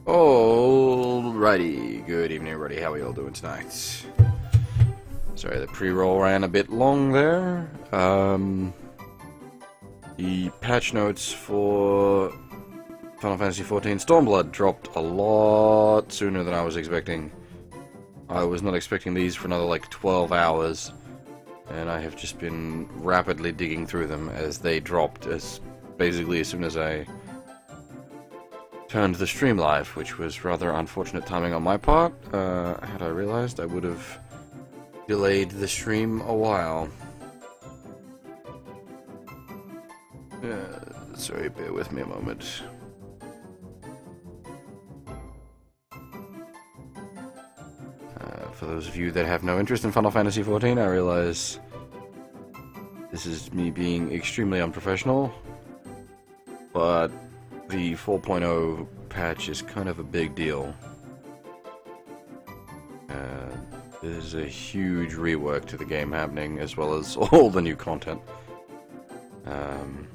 Alrighty, good evening everybody, how are you all doing tonight? Sorry, the pre-roll ran a bit long there. The patch notes for Final Fantasy XIV Stormblood dropped a lot sooner than I was expecting. I was not expecting these for another like 12 hours. and I have just been rapidly digging through them as they dropped basically as soon as I turned the stream live, which was rather unfortunate timing on my part. Had I realized, I would have delayed the stream a while. Sorry, bear with me a moment. For those of you that have no interest in Final Fantasy XIV, I realize this is me being extremely unprofessional, but the 4.0 patch is kind of a big deal. There's a huge rework to the game happening, as well as all the new content. I'm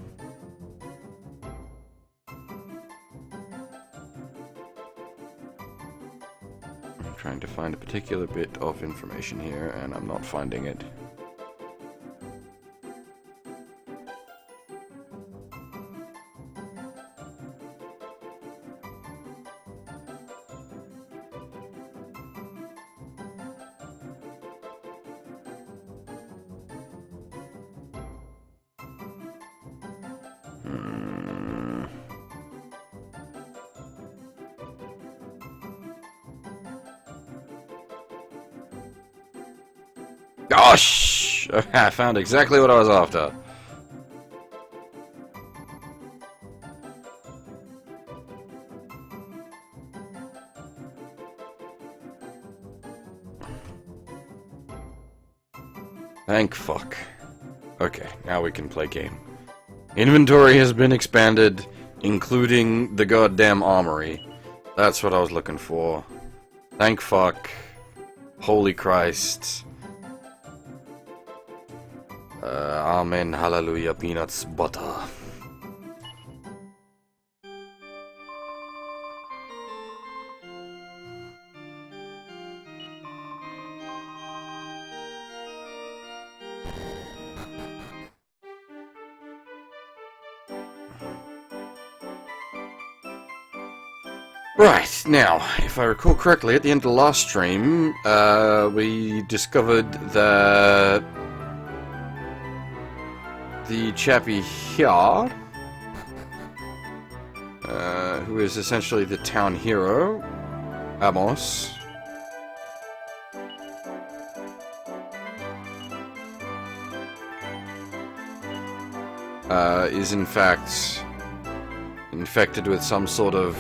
trying to find a particular bit of information here, and I'm not finding it. Gosh! I found exactly what I was after. Thank fuck. Okay, now we can play game. Inventory has been expanded, including the goddamn armory. That's what I was looking for. Thank fuck. Holy Christ. Amen, hallelujah, peanuts, butter. Right, now, if I recall correctly, at the end of the last stream, we discovered that the chappie here, who is essentially the town hero, Amos, is in fact infected with some sort of,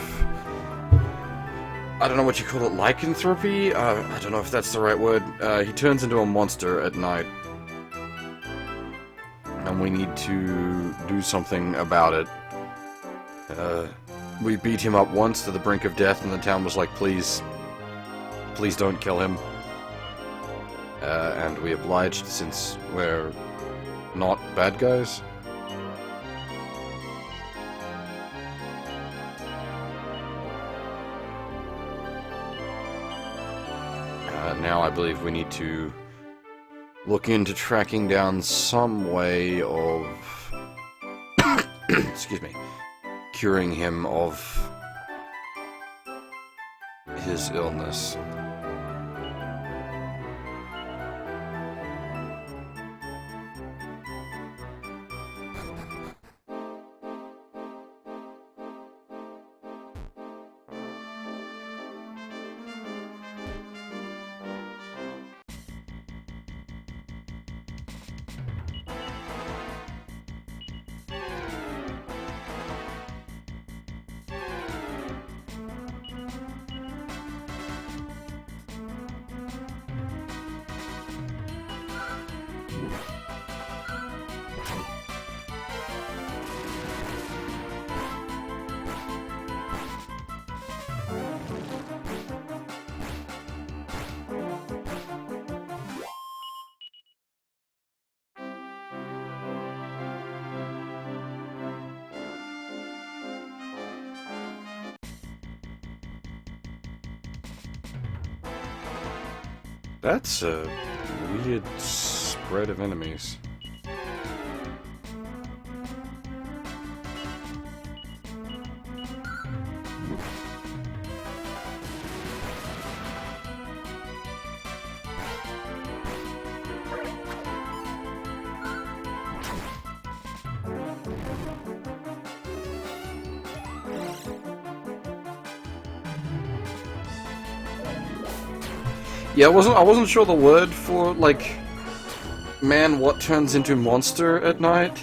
I don't know what you call it, lycanthropy? I don't know if that's the right word. He turns into a monster at night. And we need to do something about it. We beat him up once to the brink of death, and the town was like, please don't kill him. And we obliged, since we're not bad guys. Now I believe we need to look into tracking down some way of excuse me, curing him of his illness. That's a weird spread of enemies. Yeah, I wasn't sure the word for, like, man, what turns into monster at night?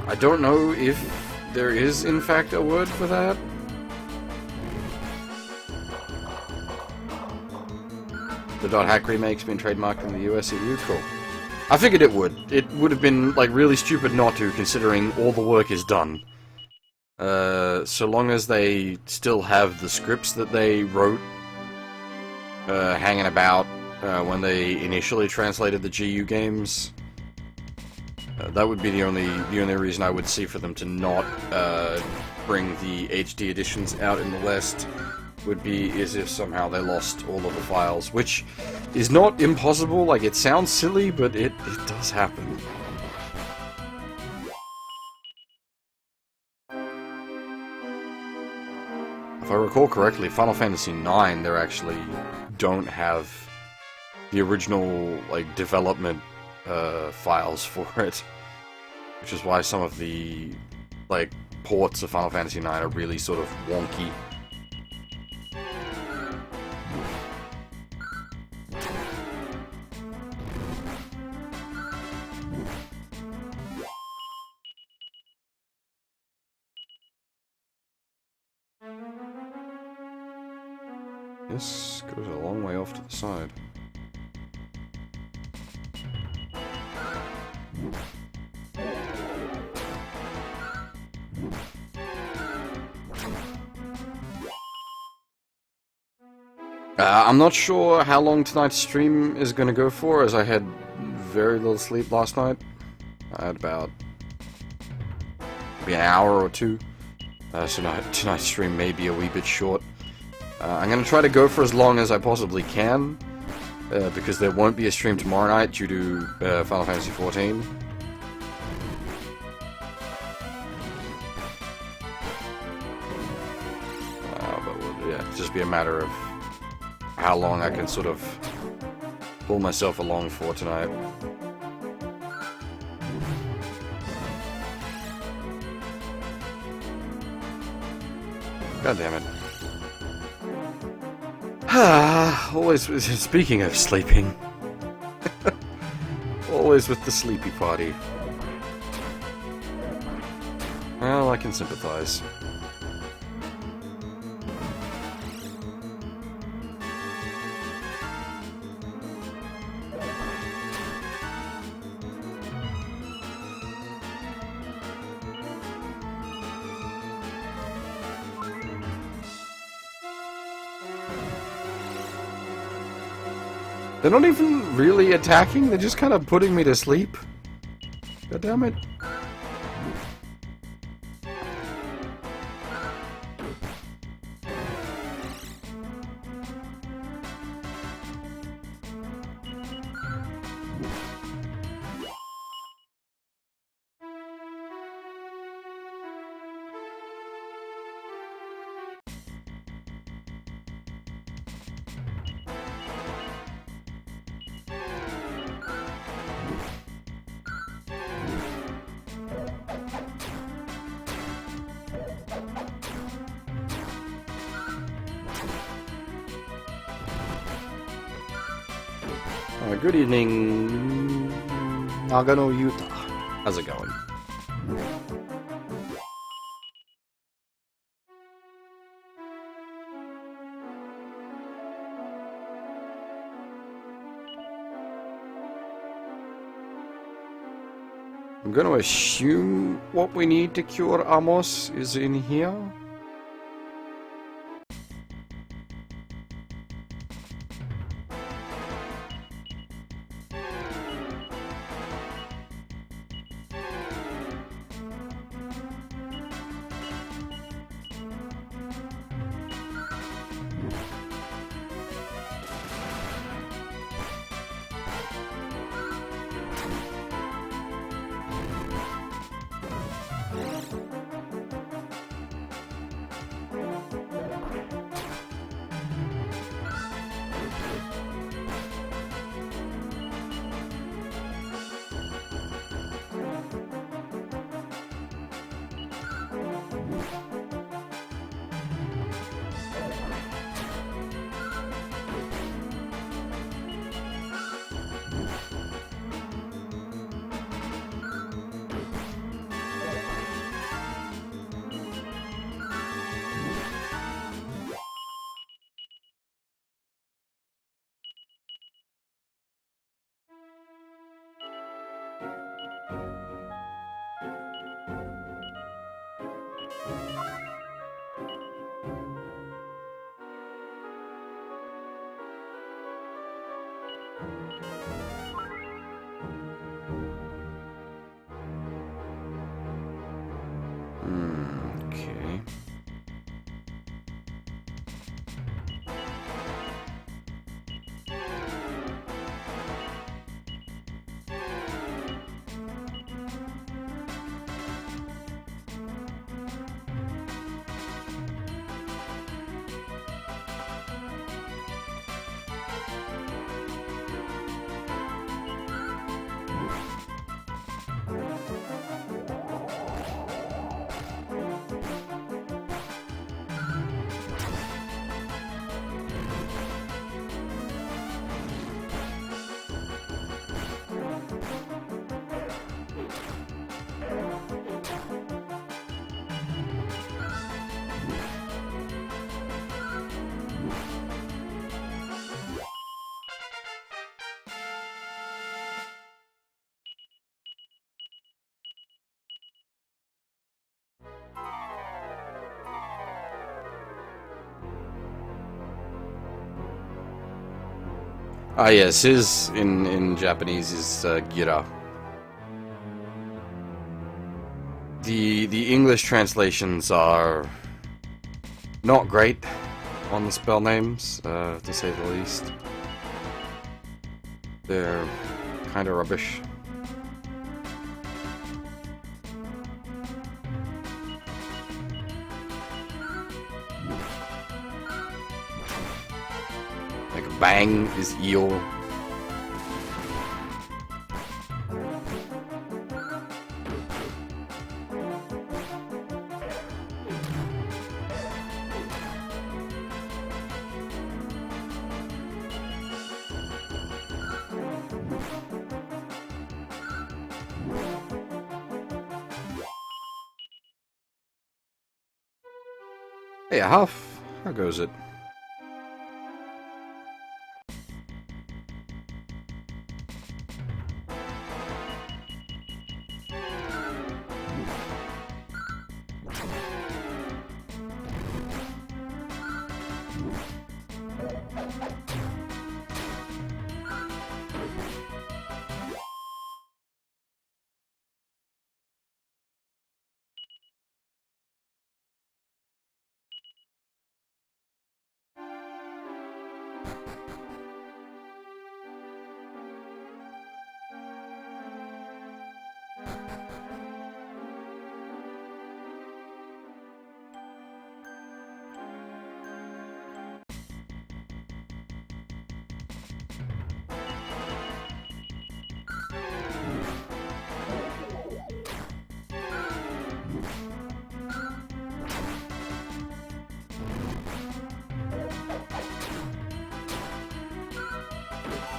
I don't know if there is, in fact, a word for that. The .hack remake's been trademarked in the US EU. Cool. I figured it would. It would have been, like, really stupid not to, considering all the work is done. So long as they still have the scripts that they wrote hanging about when they initially translated the GU games, that would be the only reason I would see for them to not bring the HD editions out in the West, would be as if somehow they lost all of the files, which is not impossible. Like, it sounds silly, but it does happen. If I recall correctly, Final Fantasy IX, they actually don't have the original, like, development files for it, which is why some of the, like, ports of Final Fantasy IX are really sort of wonky. This goes a long way off to the side. I'm not sure how long tonight's stream is going to go for, as I had very little sleep last night. I had about maybe an hour or two, so tonight's stream may be a wee bit short. I'm going to try to go for as long as I possibly can, because there won't be a stream tomorrow night due to Final Fantasy XIV. But yeah, it'll just be a matter of how long I can sort of pull myself along for tonight. God damn it. Always, speaking of sleeping, always with the sleepy party. Well, I can sympathize. They're not even really attacking, they're just kind of putting me to sleep. God damn it. Good evening, Nagano Yuta. How's it going? I'm going to assume what we need to cure Amos is in here. me. Ah yes, his in Japanese is Gira. The English translations are not great on the spell names, to say the least. They're kind of rubbish. Like bang is eel. Hey, Huff, how goes it?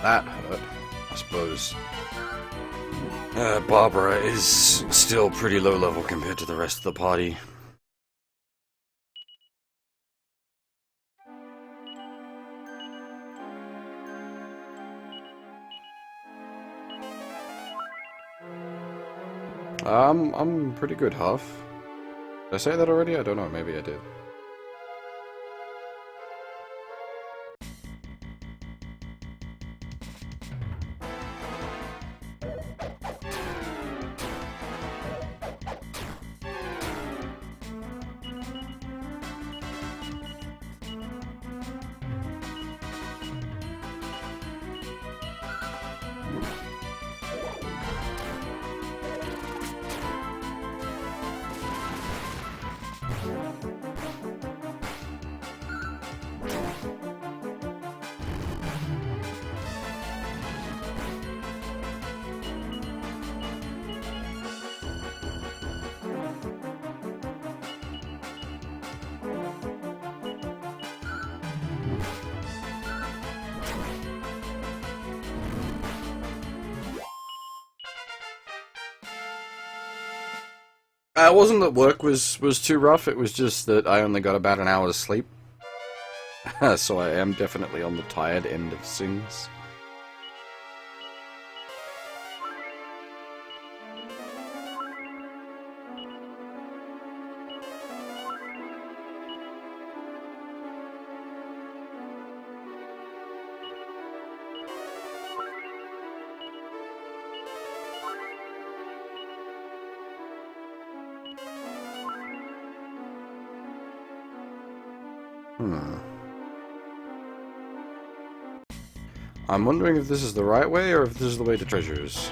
That hurt, I suppose. Barbara is still pretty low level compared to the rest of the party. I'm pretty good, Huff. Did I say that already? I don't know, maybe I did. It wasn't that work was too rough, it was just that I only got about an hour's sleep. So I am definitely on the tired end of things. I'm wondering if this is the right way or if this is the way to treasures.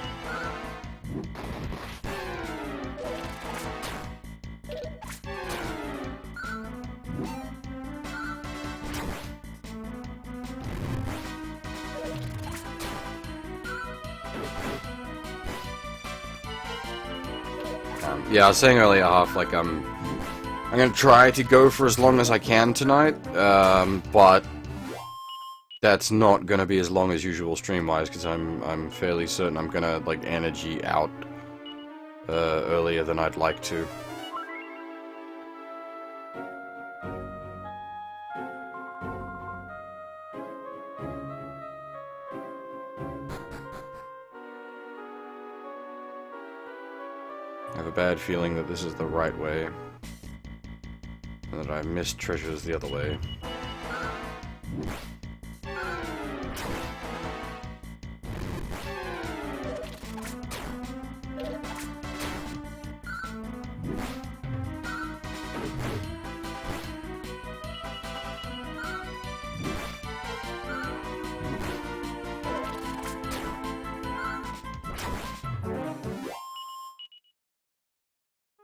Yeah, I was saying earlier, Half, like, I'm gonna try to go for as long as I can tonight, but that's not gonna be as long as usual stream-wise, because I'm fairly certain I'm gonna, like, energy out earlier than I'd like to. I have a bad feeling that this is the right way, and that I missed treasures the other way.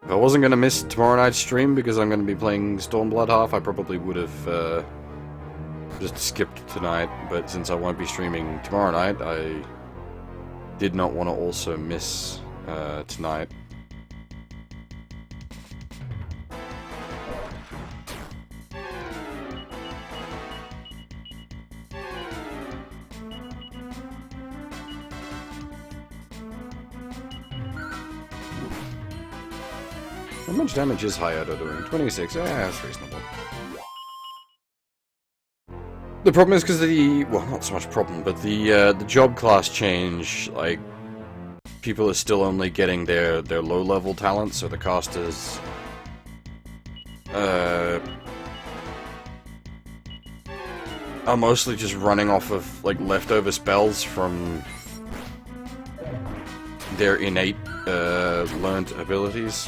If I wasn't going to miss tomorrow night's stream because I'm going to be playing Stormblood Half, I probably would have just skipped tonight, but since I won't be streaming tomorrow night, I did not want to also miss tonight. How much damage is Hayato doing? 26? Yeah, that's reasonable. The problem is because the... well, not so much problem, but the job class change, like, people are still only getting their low-level talents, so the casters... are mostly just running off of, like, leftover spells from their innate, learned abilities.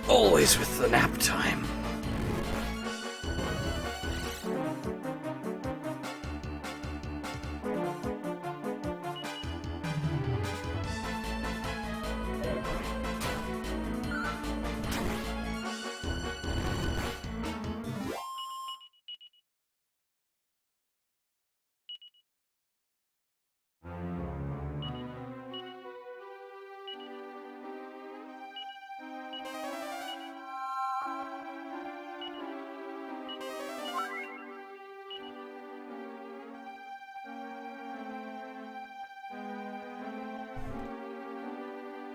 Always with the nap time.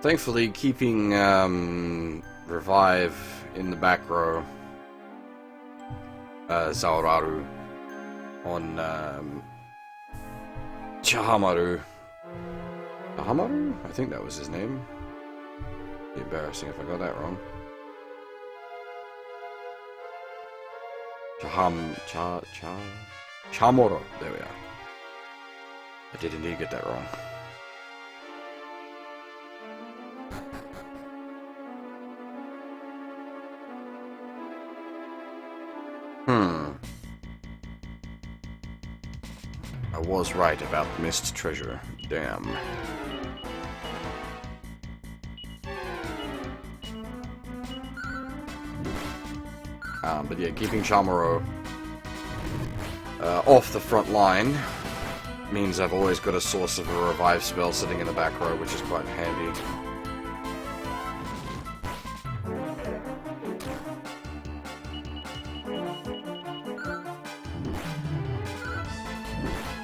Thankfully, keeping Revive in the back row, Zaoraru on Chahamaru. Chahamaru? I think that was his name. Be embarrassing if I got that wrong. Chamorro. There we are. I did indeed get that wrong. I was right about the missed treasure. Damn. But yeah, keeping Chamorro off the front line means I've always got a source of a revive spell sitting in the back row, which is quite handy.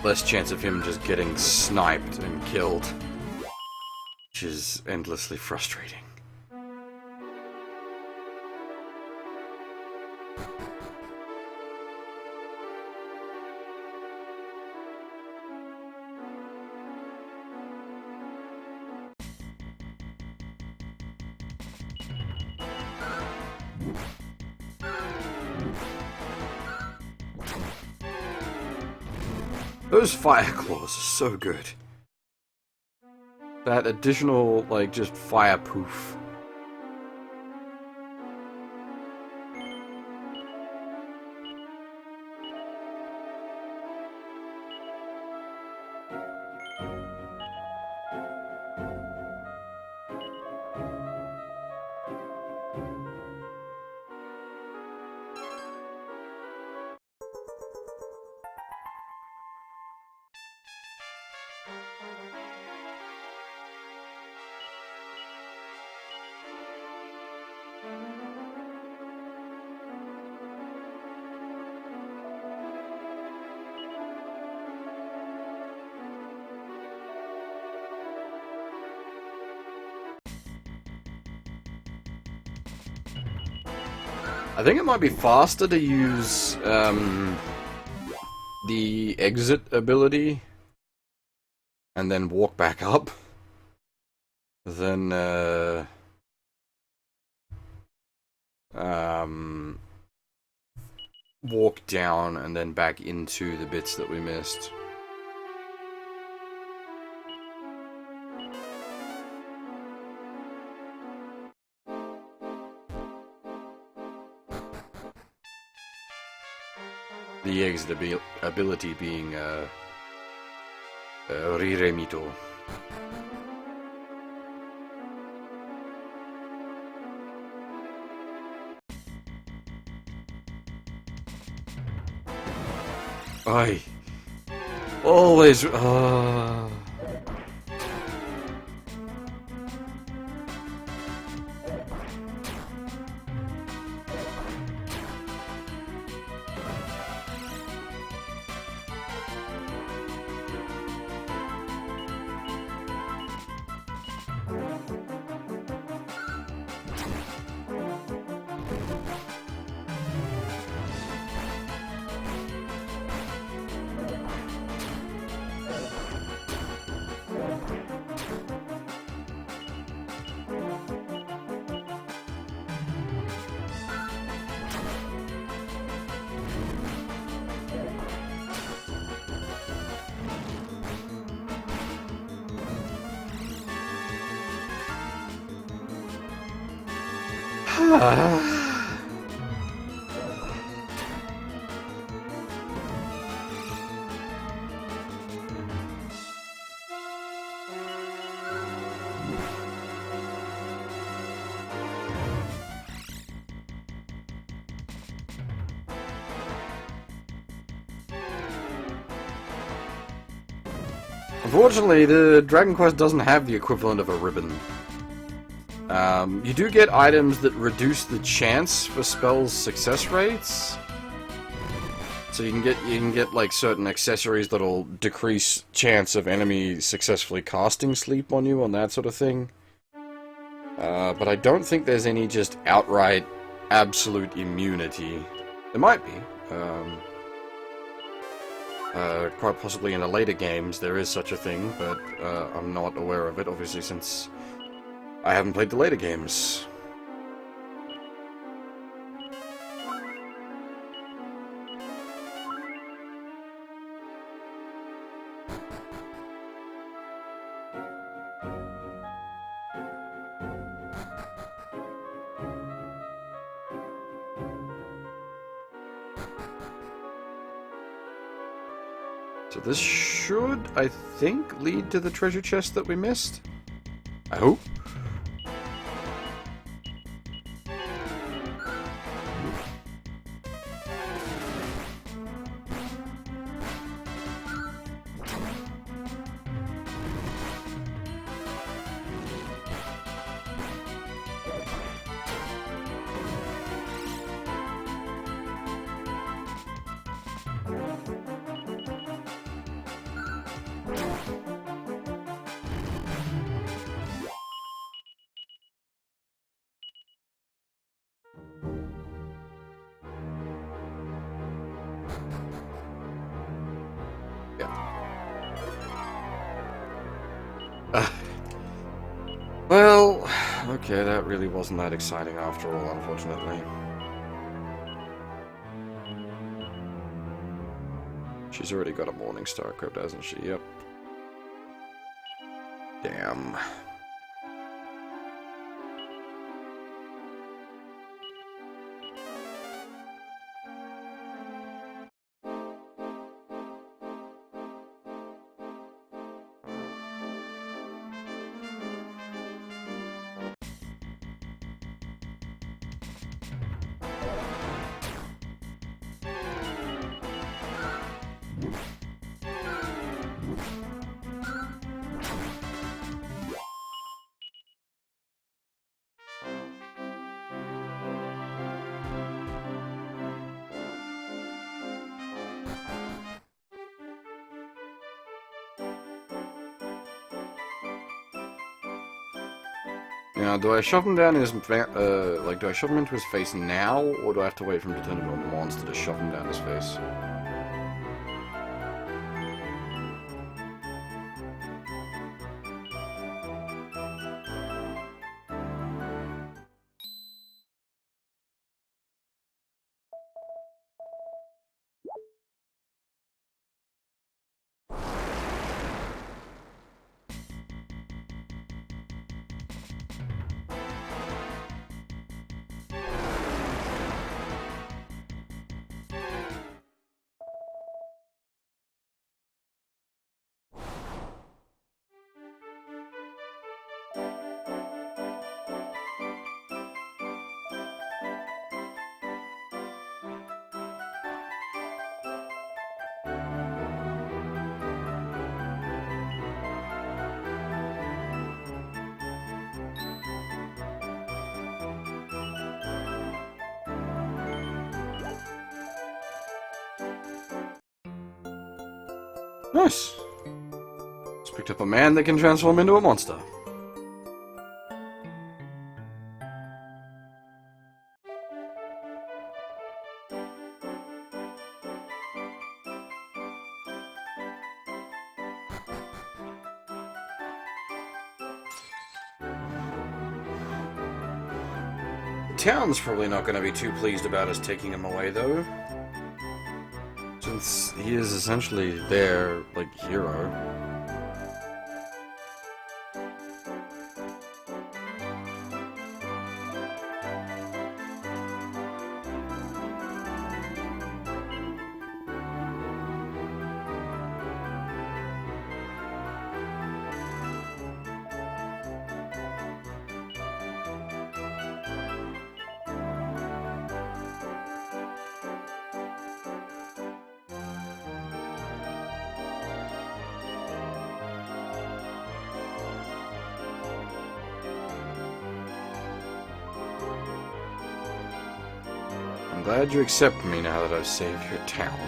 Less chance of him just getting sniped and killed, which is endlessly frustrating. Those fire claws are so good. That additional, like, just fire poof. I think it might be faster to use the exit ability and then walk back up than walk down and then back into the bits that we missed. The exit ability being Riremito. I always Unfortunately, the Dragon Quest doesn't have the equivalent of a ribbon. You do get items that reduce the chance for spells' success rates. So you can get like certain accessories that'll decrease chance of enemies successfully casting sleep on you and that sort of thing. But I don't think there's any just outright absolute immunity. There might be. Quite possibly in the later games there is such a thing, but I'm not aware of it, obviously, since I haven't played the later games. So this should, I think, lead to the treasure chest that we missed. I hope. Well, okay, that really wasn't that exciting after all, unfortunately. She's already got a Morning Star equipped, hasn't she? Yep. Damn. Now, do I shove him down his, like, do I shove him into his face now, or do I have to wait for him to turn into a monster to shove him down his face? Nice. Just picked up a man that can transform into a monster. The town's probably not going to be too pleased about us taking him away, though. Since he is essentially their, like, hero. I'm glad you accept me now that I've saved your town.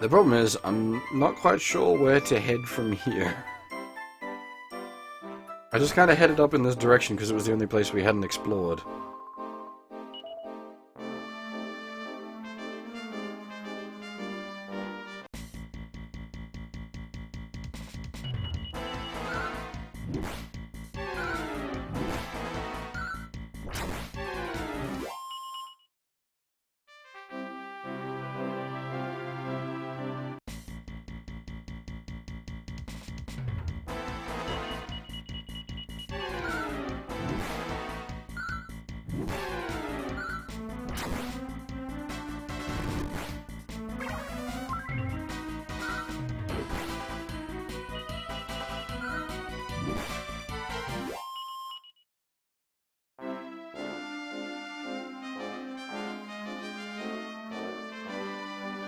The problem is, I'm not quite sure where to head from here. I just kind of headed up in this direction because it was the only place we hadn't explored.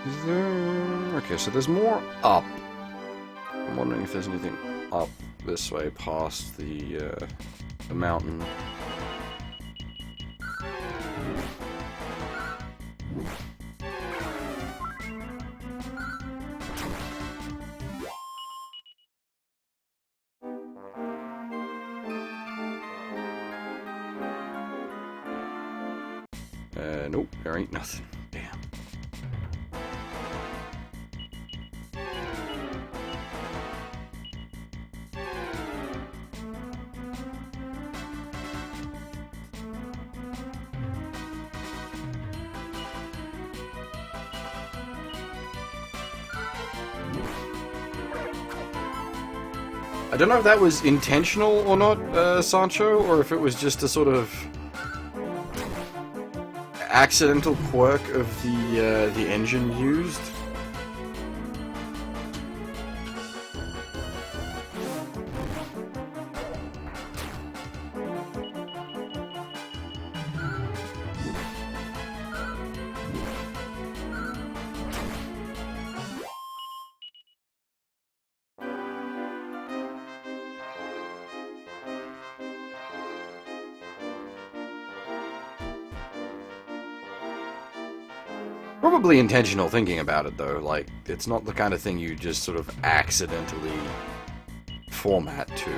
Is there... Okay, so there's more up. I'm wondering if there's anything up this way past the mountain. Nope, there ain't nothing. Damn. I don't know if that was intentional or not, Sancho, or if it was just a sort of accidental quirk of the engine used. Probably intentional thinking about it, though. Like, it's not the kind of thing you just sort of accidentally format to.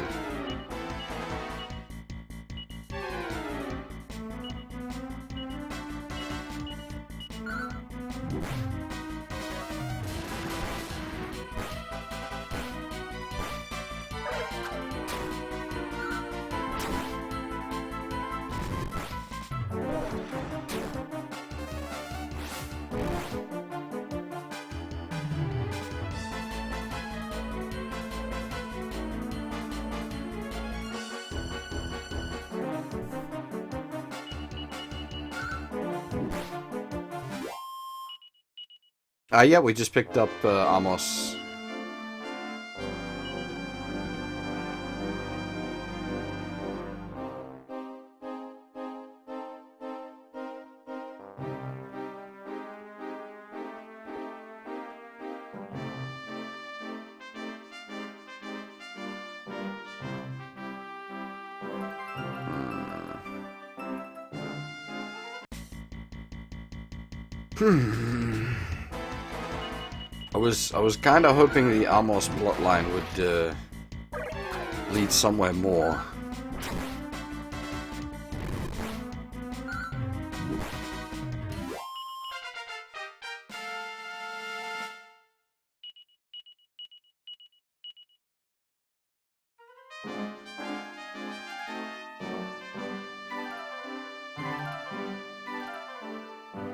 Yeah, we just picked up Amos. I was kind of hoping the Amos plotline would lead somewhere more.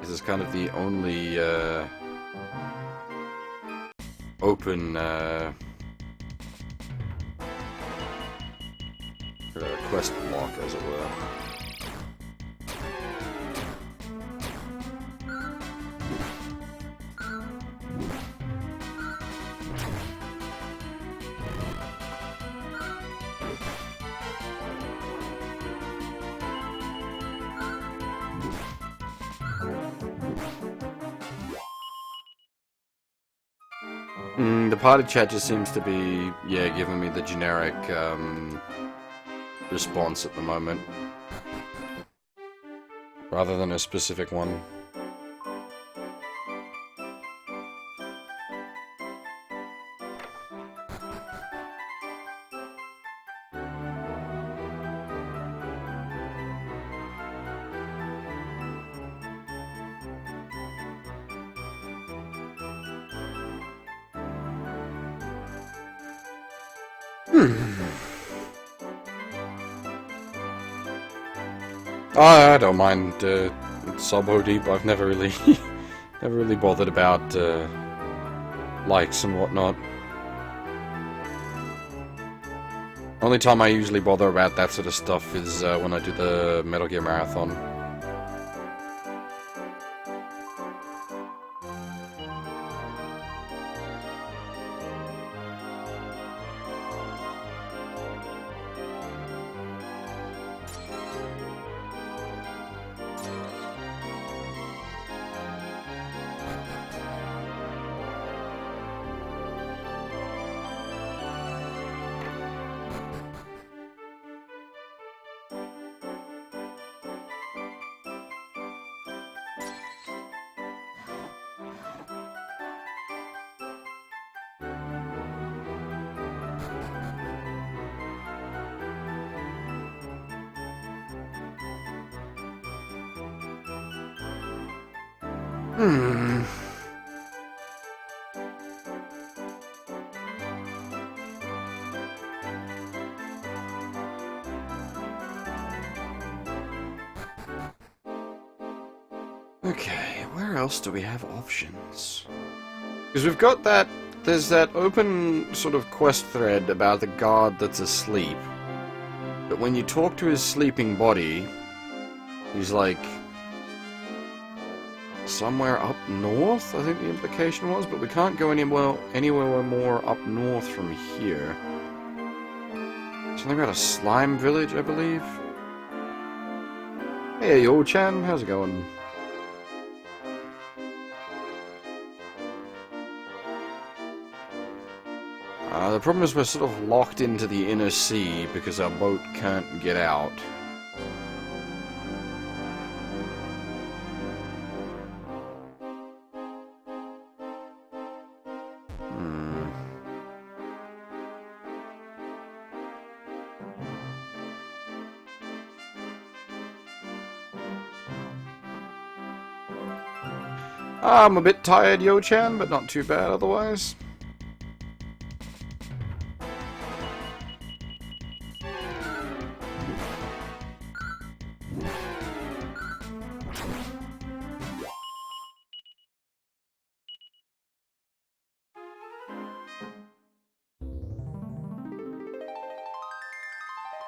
This is kind of the only open quest block, as it were. The party chat just seems to be, yeah, giving me the generic response at the moment, rather than a specific one. I don't mind sub deep. I've never really, never really bothered about likes and whatnot. Only time I usually bother about that sort of stuff is when I do the Metal Gear Marathon. Okay, where else do we have options? Because we've got that, there's that open sort of quest thread about the guard that's asleep. But when you talk to his sleeping body, he's like somewhere up north, I think the implication was, but we can't go anywhere more up north from here. Something about a slime village, I believe. Hey, Yo-chan, how's it going? The problem is we're sort of locked into the inner sea because our boat can't get out. I'm a bit tired, Yo-chan, but not too bad otherwise.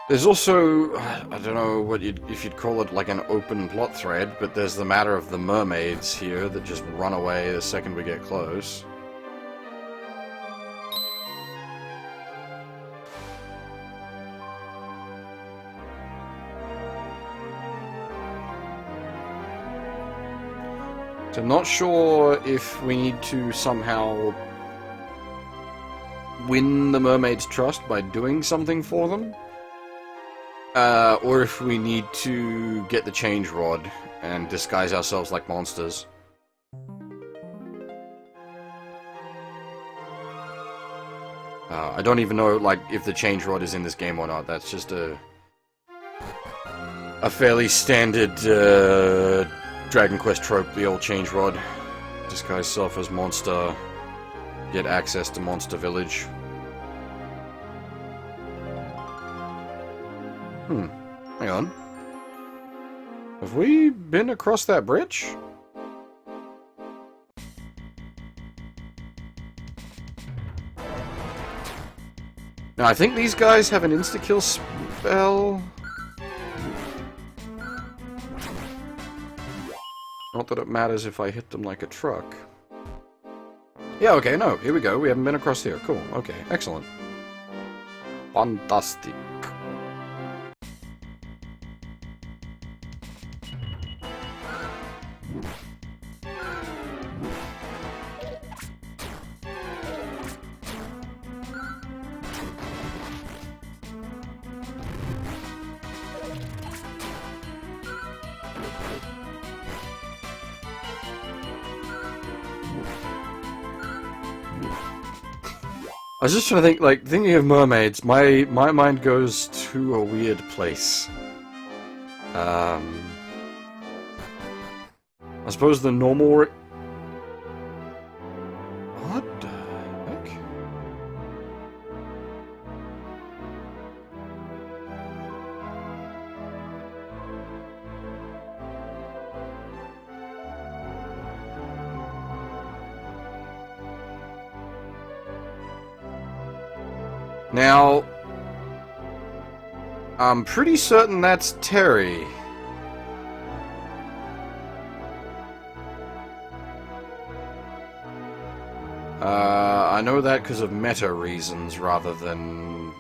There's also, I don't know what if you'd call it like an open plot thread, but there's the matter of the mermaids here that just run away the second we get close. So I'm not sure if we need to somehow win the mermaids' trust by doing something for them. Or if we need to get the change rod and disguise ourselves like monsters. I don't even know, like, if the change rod is in this game or not. That's just a fairly standard Dragon Quest trope, the old change rod. Disguise yourself as monster, get access to Monster Village. Hang on. Have we been across that bridge? Now, I think these guys have an insta-kill spell. Not that it matters if I hit them like a truck. Yeah, okay, no, here we go. We haven't been across here. Cool, okay, excellent. Fantastic. I was just trying to think, like, thinking of mermaids, my mind goes to a weird place. I suppose the normal... What the heck? Now, I'm pretty certain that's Terry. I know that because of meta reasons rather than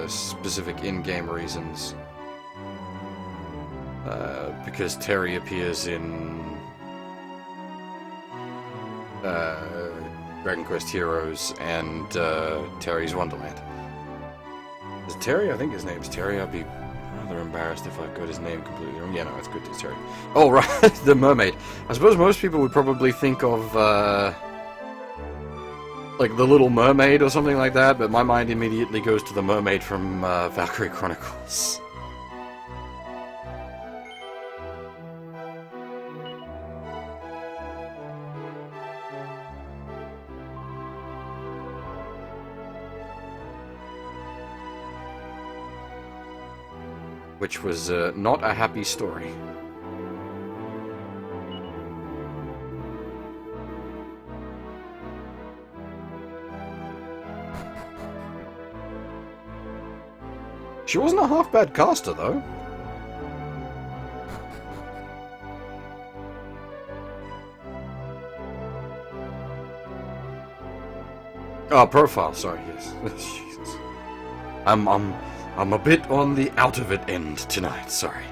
specific in-game reasons. Because Terry appears in Dragon Quest Heroes and Terry's Wonderland. Is it Terry? I think his name's Terry. I'd be rather embarrassed if I got his name completely wrong. Yeah, no, it's good. It's Terry. Oh, right, the mermaid. I suppose most people would probably think of like the Little Mermaid or something like that, but my mind immediately goes to the mermaid from Valkyrie Chronicles. Which was not a happy story. She wasn't a half-bad caster, though. Oh, profile, sorry, yes. Jesus. I'm a bit on the out of it end tonight, sorry.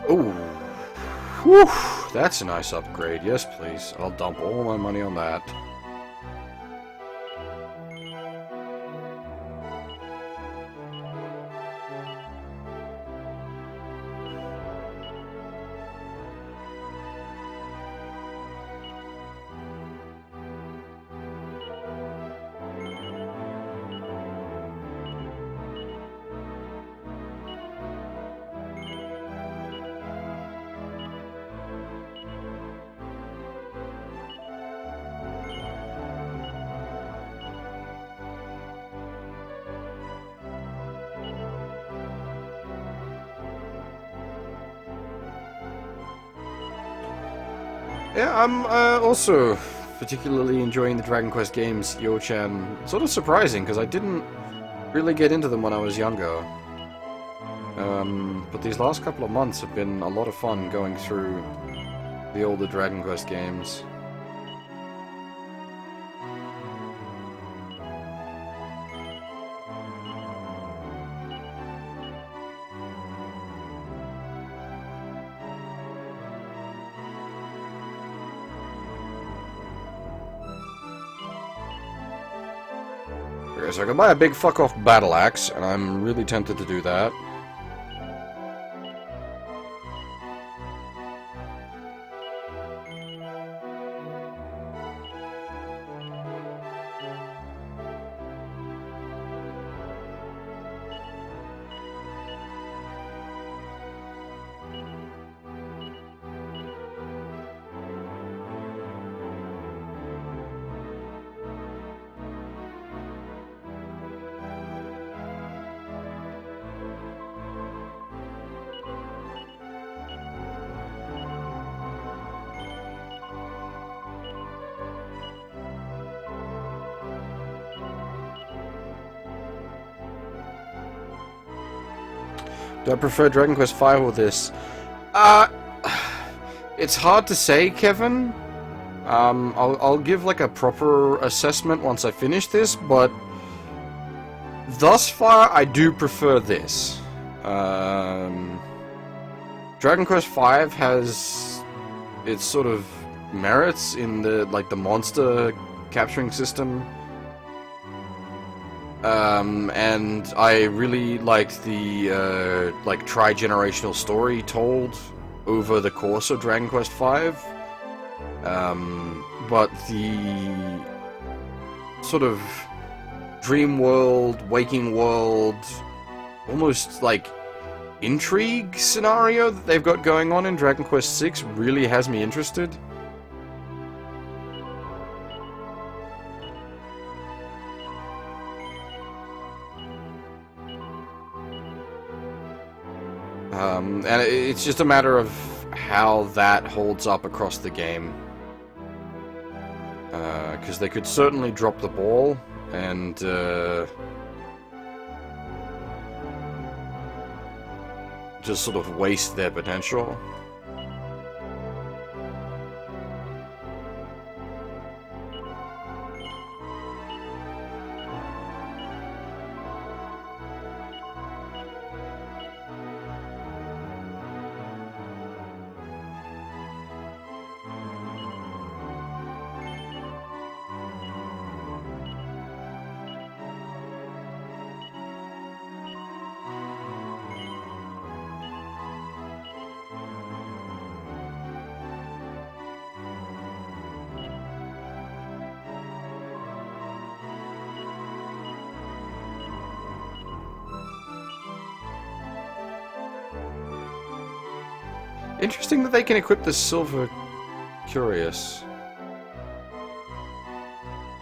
Ooh. Whew, that's a nice upgrade. Yes, please. I'll dump all my money on that. Yeah, I'm also particularly enjoying the Dragon Quest games, Yo-chan. Sort of surprising, because I didn't really get into them when I was younger. But these last couple of months have been a lot of fun going through the older Dragon Quest games. Okay, so I can buy a big fuck-off battle axe, and I'm really tempted to do that. Do I prefer Dragon Quest V or this? It's hard to say, Kevin. I'll give like a proper assessment once I finish this, but thus far I do prefer this. Dragon Quest V has its sort of merits in the the monster capturing system. And I really liked the, tri-generational story told over the course of Dragon Quest V. But sort of dream world, waking world, almost like intrigue scenario that they've got going on in Dragon Quest VI really has me interested. And it's just a matter of how that holds up across the game. Because they could certainly drop the ball, and just sort of waste their potential. Interesting that they can equip the Silver Curious.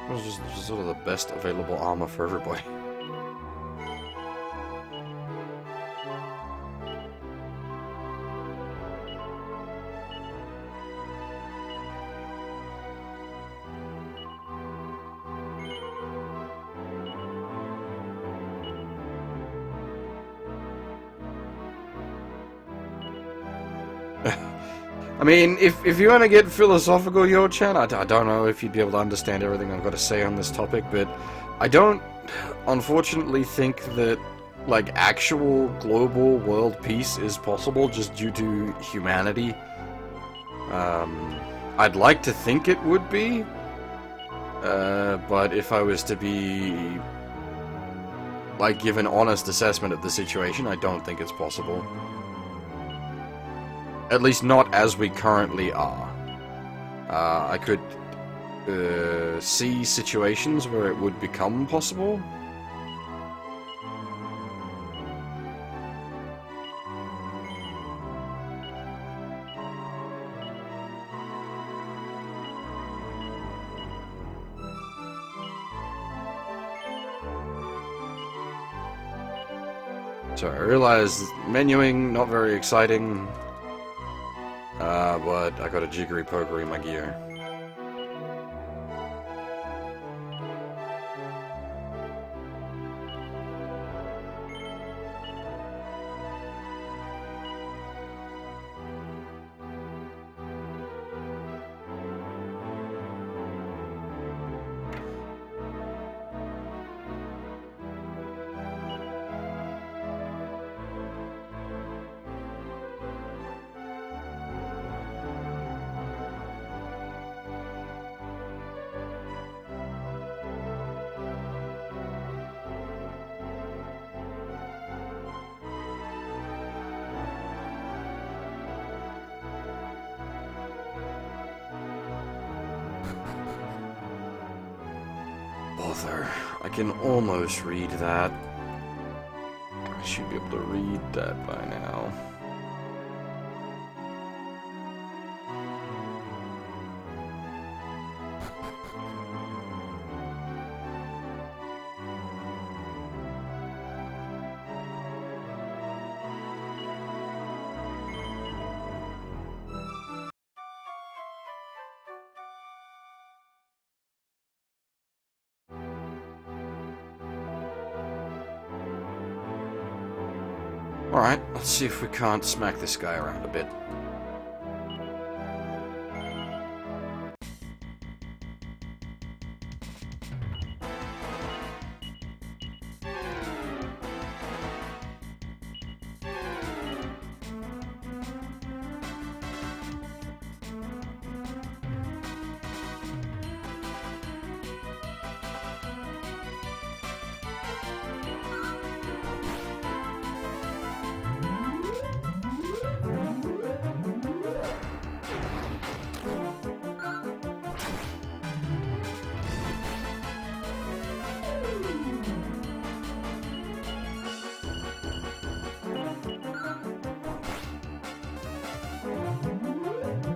It was just sort of the best available armor for everybody. I mean, if you want to get philosophical, Yo-chan, I don't know if you'd be able to understand everything I've got to say on this topic, but I don't, unfortunately, think that, like, actual global world peace is possible just due to humanity. I'd like to think it would be, but if I was to be, like, give an honest assessment of the situation, I don't think it's possible. At least not as we currently are. I could see situations where it would become possible. So I realize menuing, not very exciting. But I got a jiggery pokery in my gear. Bother. I can almost read that. I should be able to read that by now. Alright, let's see if we can't smack this guy around a bit.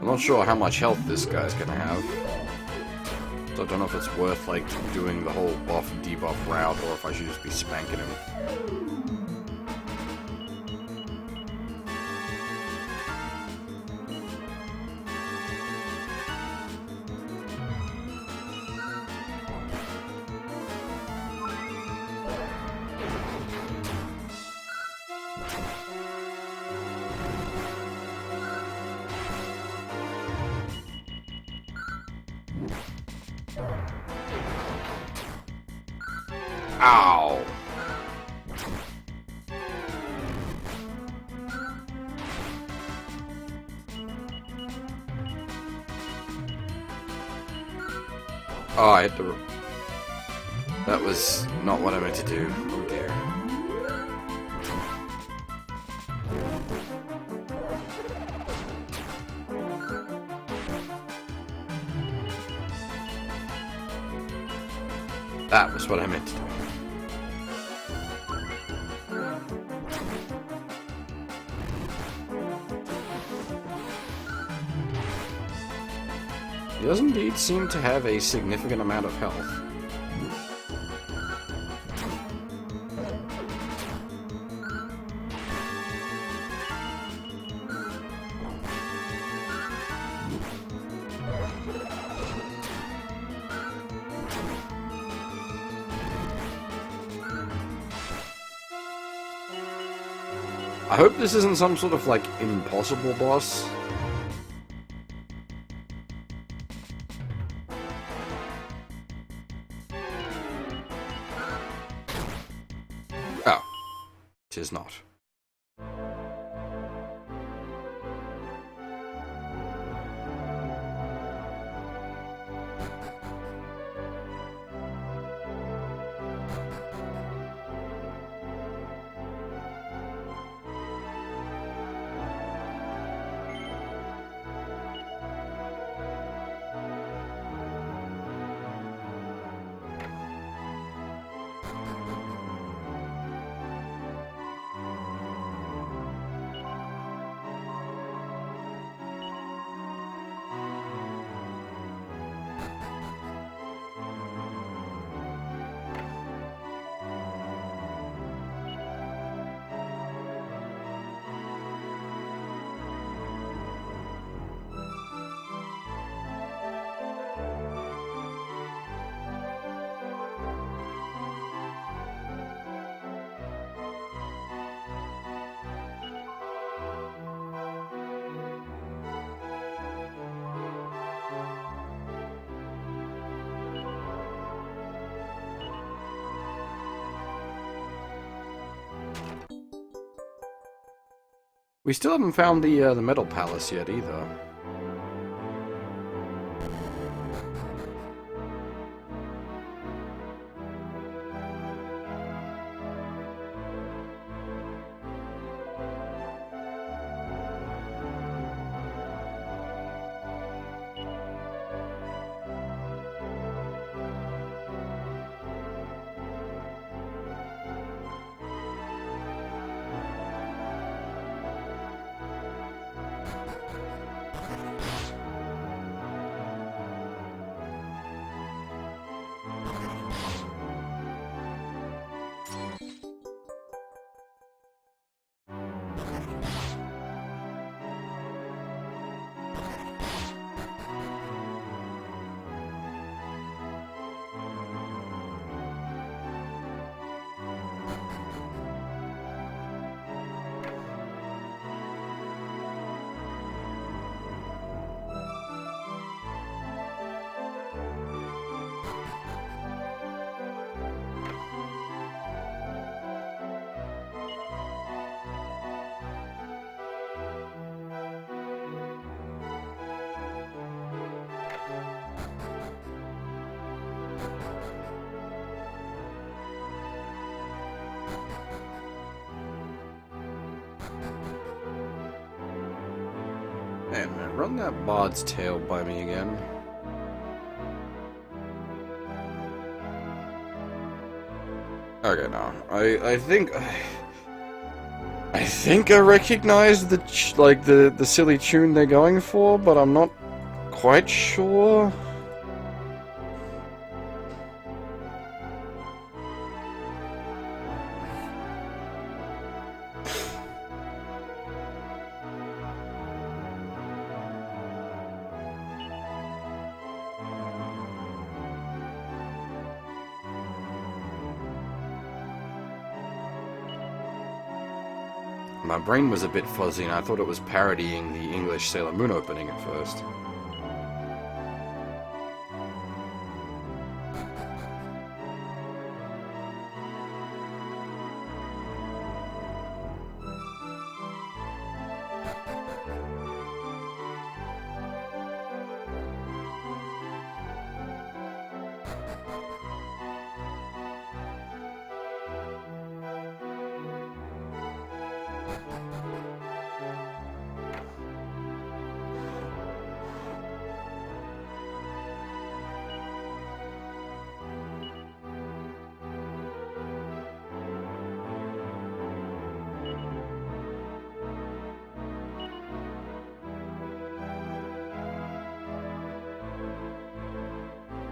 not sure how much health this guy's gonna have. So I don't know if it's worth, like, doing the whole buff-debuff route, or if I should just be spanking him. Ow! Oh, I hit the... That was not what I meant to do. Oh dear. That was what I meant to do. He does indeed seem to have a significant amount of health. I hope this isn't some sort of, like, impossible boss. Oh. It is not. We still haven't found the Metal Palace yet, either. Man, run that Bard's tail by me again. Okay, no. I think... I think I recognize the the silly tune they're going for, but I'm not quite sure. My brain was a bit fuzzy and I thought it was parodying the English Sailor Moon opening at first.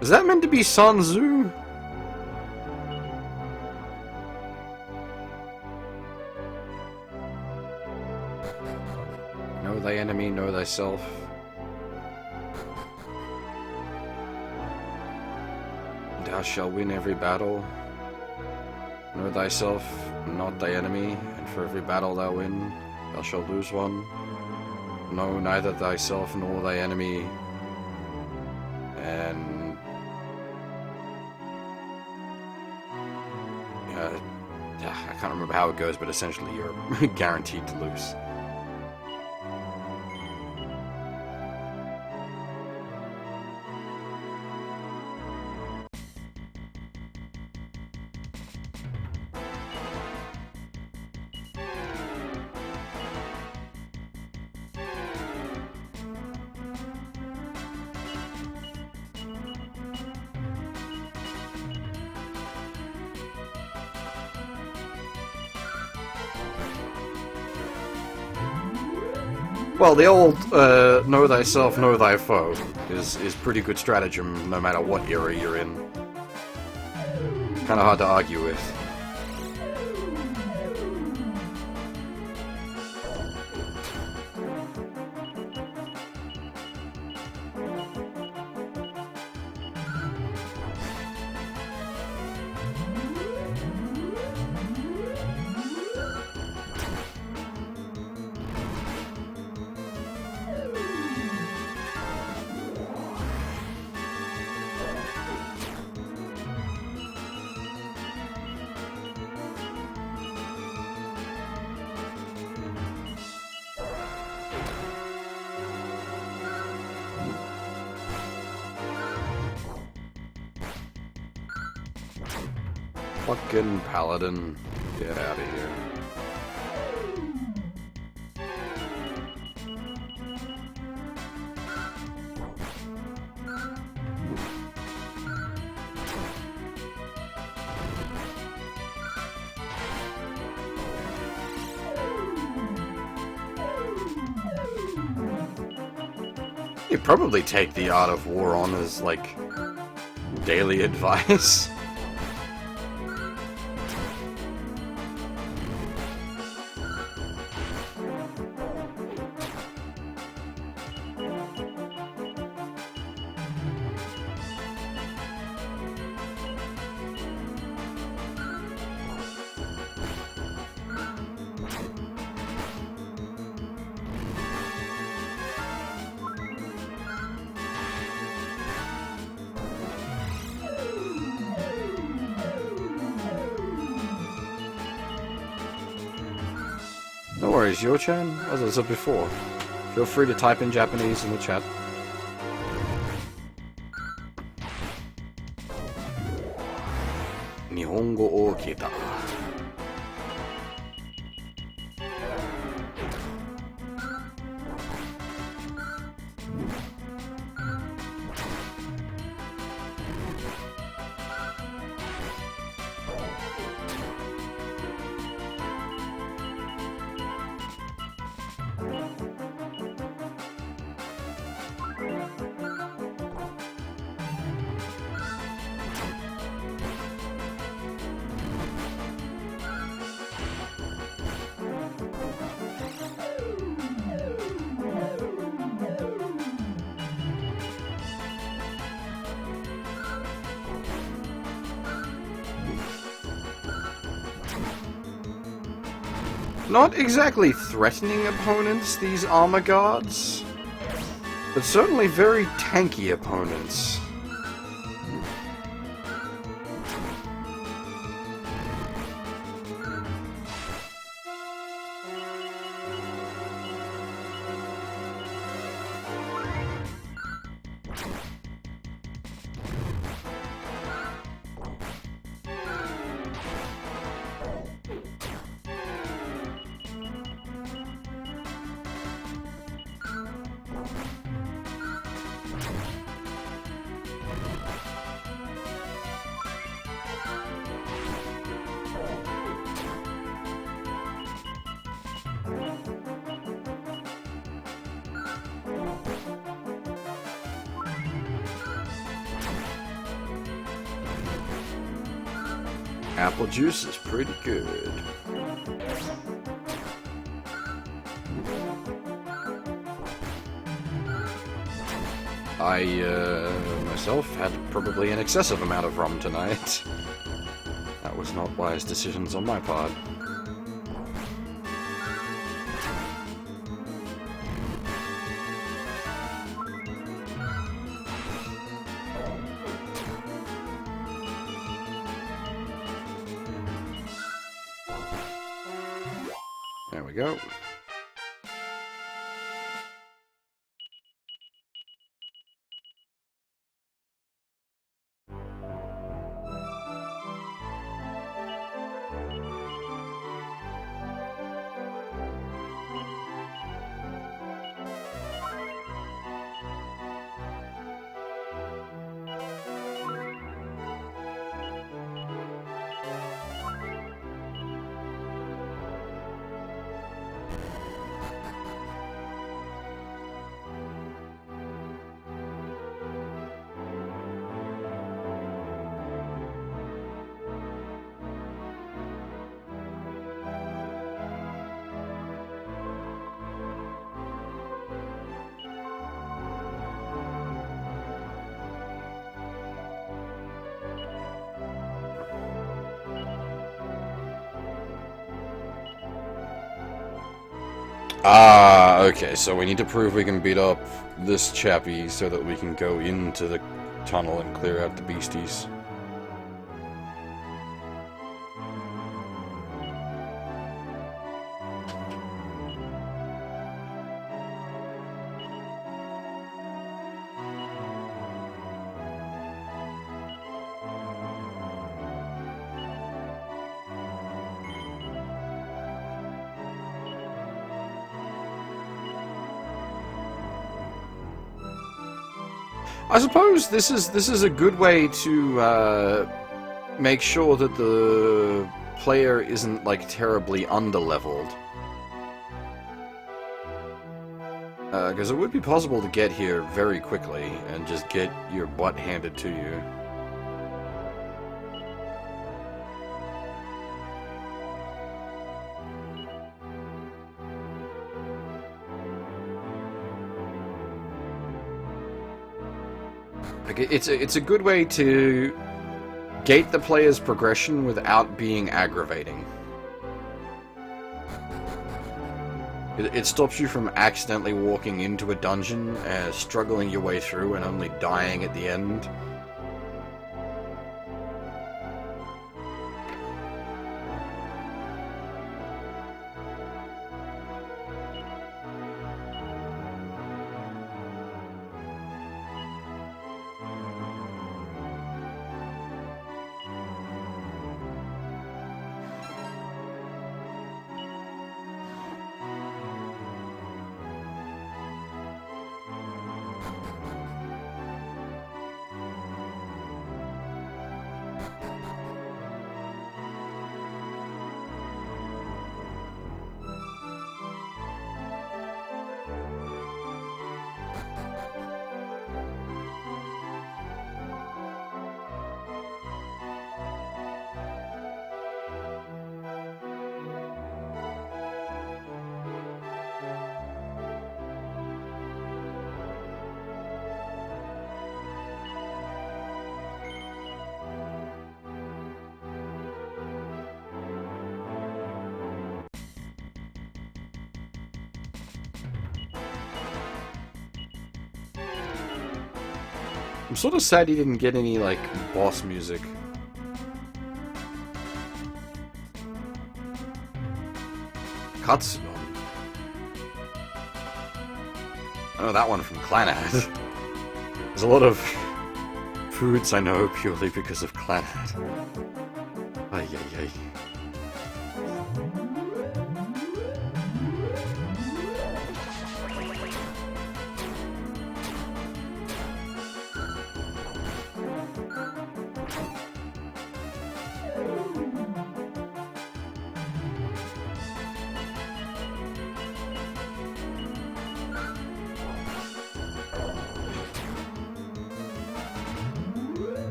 Is that meant to be Sun Tzu? Know thy enemy, know thyself. Thou shalt win every battle. Know thyself, not thy enemy, and for every battle thou win, thou shalt lose one. Know neither thyself nor thy enemy, and I can't remember how it goes, but essentially you're guaranteed to lose. Well, the old know thyself, know thy foe is pretty good stratagem no matter what era you're in. Kinda hard to argue with. Fucking paladin. Get out of here. You'd probably take the Art of War on as, like, daily advice. No worries, Yo-chan, as I said before, feel free to type in Japanese in the chat. Nihongo o kita. Not exactly threatening opponents, these armor guards, but certainly very tanky opponents. Apple juice is pretty good. I, myself had probably an excessive amount of rum tonight. That was not wise decisions on my part. There we go. Ah, okay, so we need to prove we can beat up this chappie so that we can go into the tunnel and clear out the beasties. I suppose this is a good way to make sure that the player isn't like terribly underleveled. Because it would be possible to get here very quickly and just get your butt handed to you. Like, it's a good way to gate the player's progression without being aggravating. It stops you from accidentally walking into a dungeon, struggling your way through, and only dying at the end. I'm sort of sad he didn't get any, like, boss music. Katsuno. I know that one from Clanad. There's a lot of foods I know purely because of Clanad. Ay, ay, ay.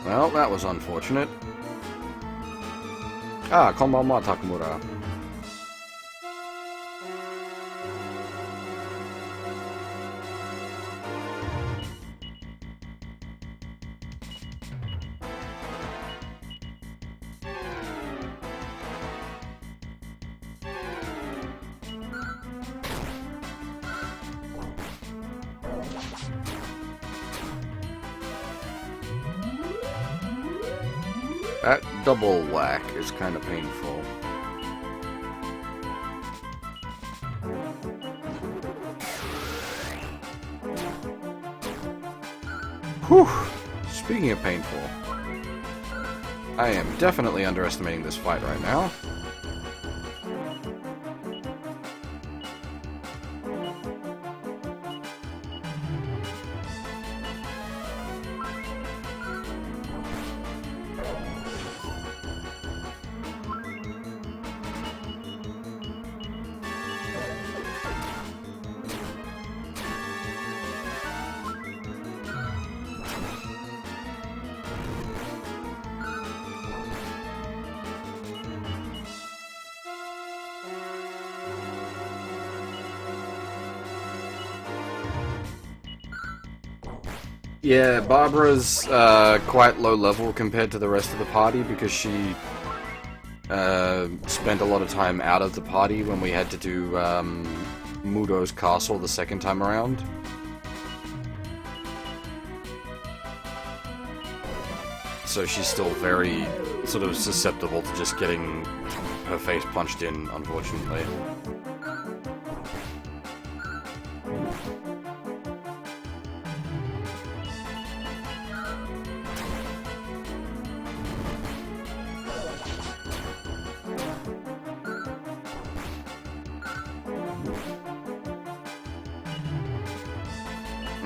Well, that was unfortunate. Ah, konbanwa, Takumura. That double whack is kind of painful. Whew! Speaking of painful, I am definitely underestimating this fight right now. Yeah, Barbara's quite low level compared to the rest of the party because she spent a lot of time out of the party when we had to do Mudo's castle the second time around. So she's still very sort of susceptible to just getting her face punched in, unfortunately.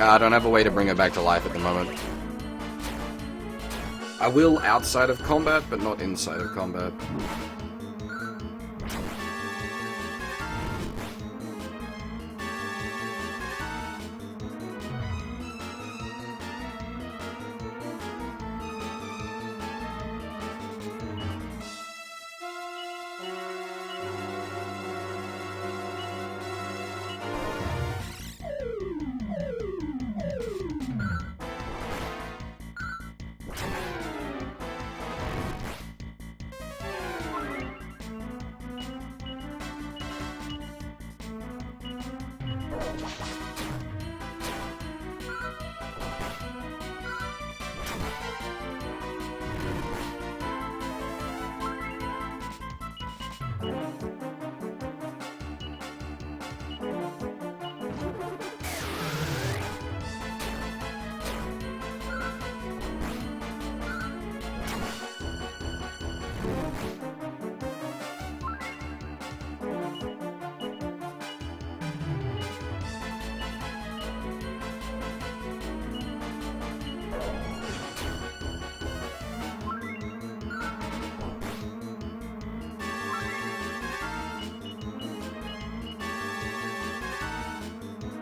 I don't have a way to bring her back to life at the moment. I will outside of combat, but not inside of combat.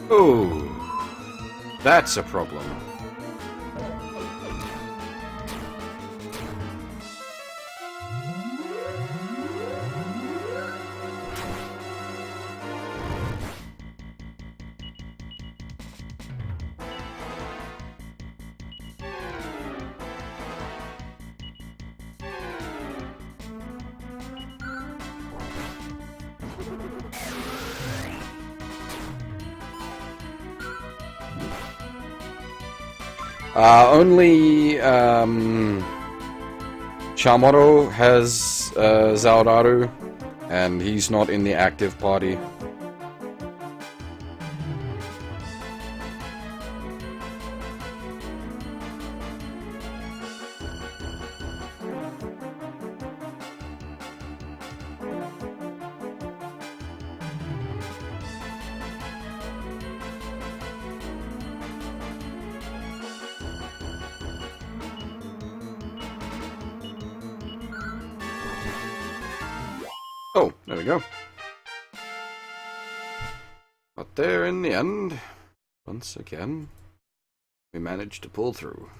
Oh, that's a problem. Only Chamorro has Zaoraru, and he's not in the active party. Oh, there we go. But there in the end, once again, we managed to pull through.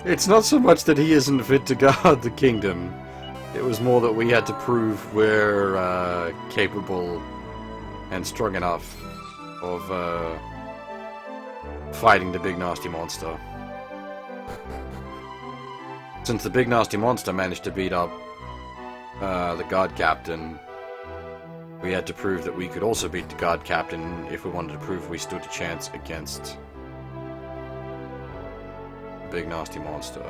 It's not so much that he isn't fit to guard the kingdom. It was more that we had to prove we're capable and strong enough of fighting the big nasty monster. Since the big nasty monster managed to beat up the guard captain, we had to prove that we could also beat the guard captain if we wanted to prove we stood a chance against big nasty monster.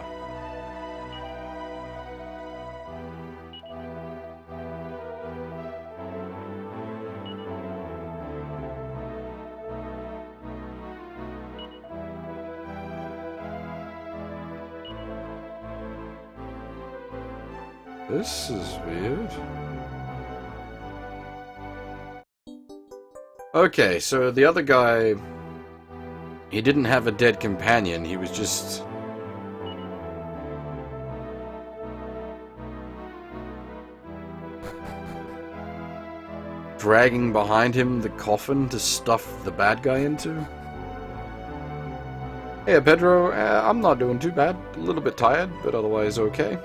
This is weird. Okay, so the other guy, he didn't have a dead companion, he was just dragging behind him the coffin to stuff the bad guy into. Hey Pedro, I'm not doing too bad. A little bit tired, but otherwise okay.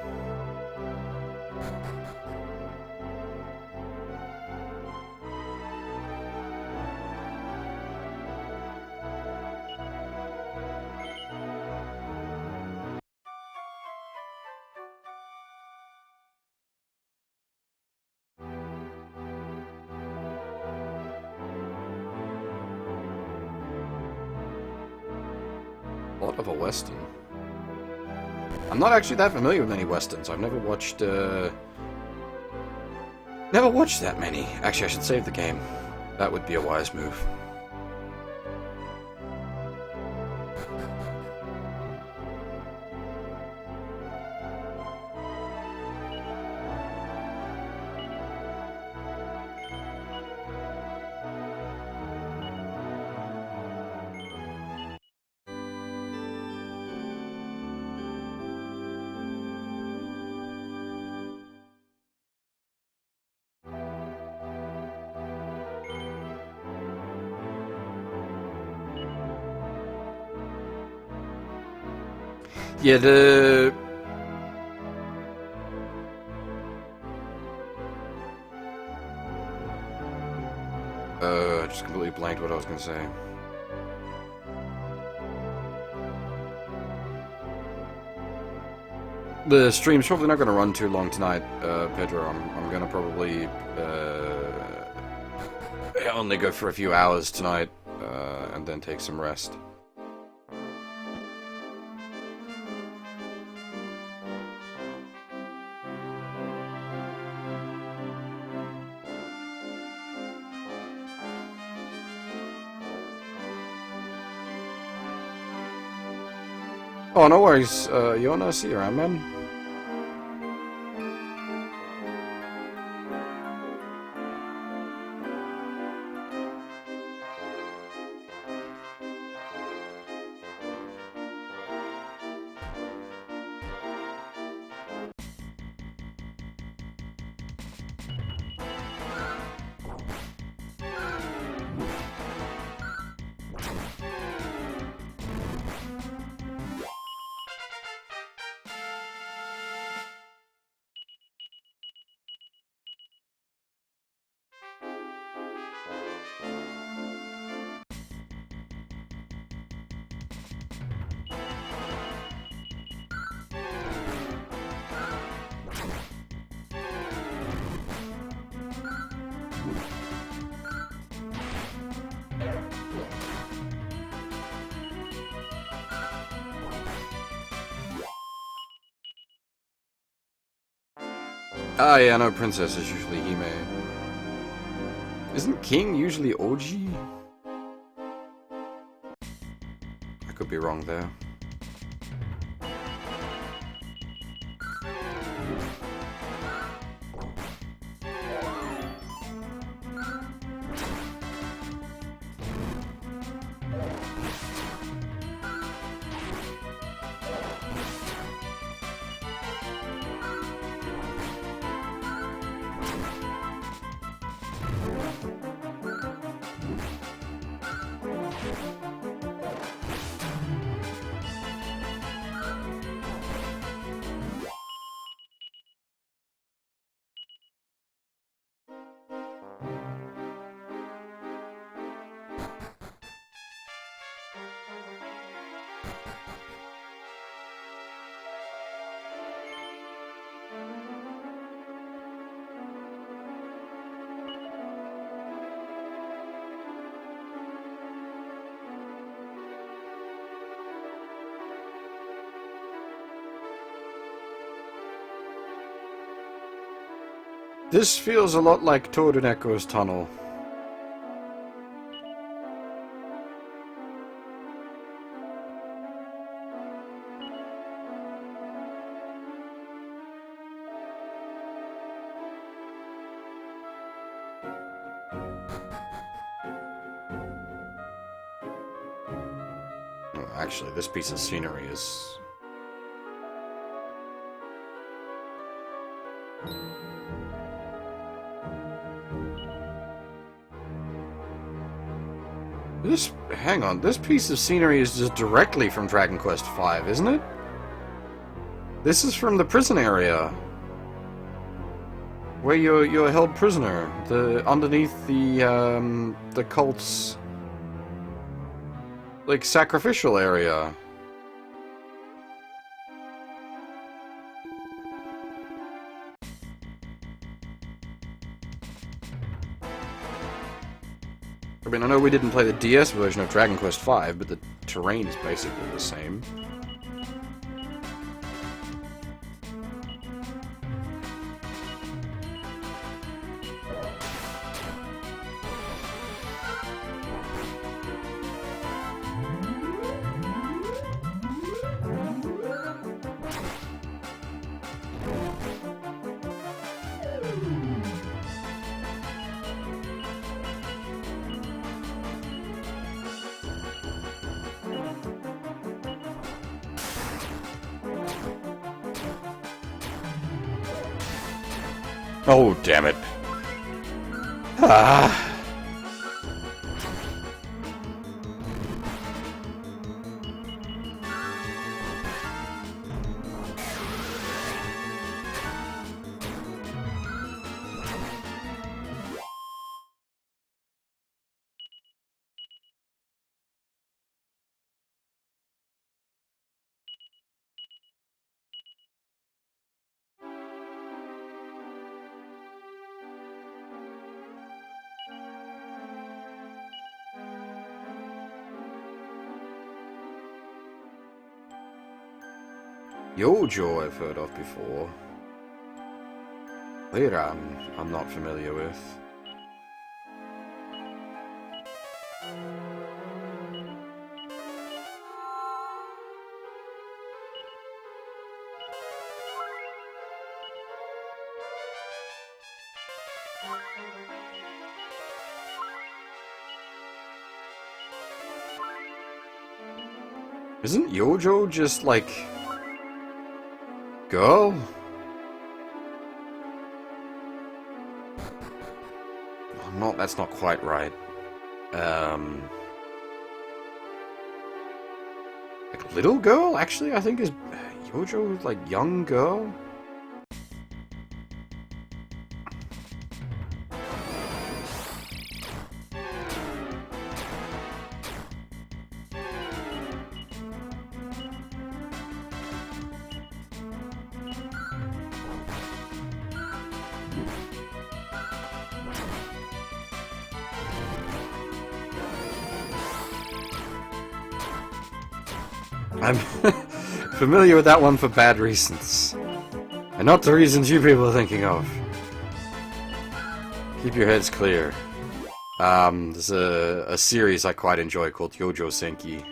Lot of a western. I'm not actually that familiar with any westerns. I've never watched that many. Actually, I should save the game. That would be a wise move. Yeah, I just completely blanked what I was gonna say. The stream's probably not gonna run too long tonight, Pedro. I'm gonna probably only go for a few hours tonight, and then take some rest. Oh, no worries, Yona, see you around, man. Ah, yeah, no, princess is usually Hime. Isn't king usually Oji? I could be wrong there. This feels a lot like Toad and Echo's tunnel. Oh, actually, this piece of scenery is... Hang on, this piece of scenery is just directly from Dragon Quest V, isn't it? This is from the prison area. Where you're held prisoner. Underneath the cult's... like, sacrificial area. I mean, I know we didn't play the DS version of Dragon Quest V, but the terrain is basically the same. Oh, damn it. Ah. Yojo I've heard of before. Leiran I'm not familiar with. Isn't Yojo just like... girl? That's not quite right. Like little girl? Actually, I think is Yojo like young girl? I'm familiar with that one for bad reasons. And not the reasons you people are thinking of. Keep your heads clear. There's a series I quite enjoy called Yojo Senki.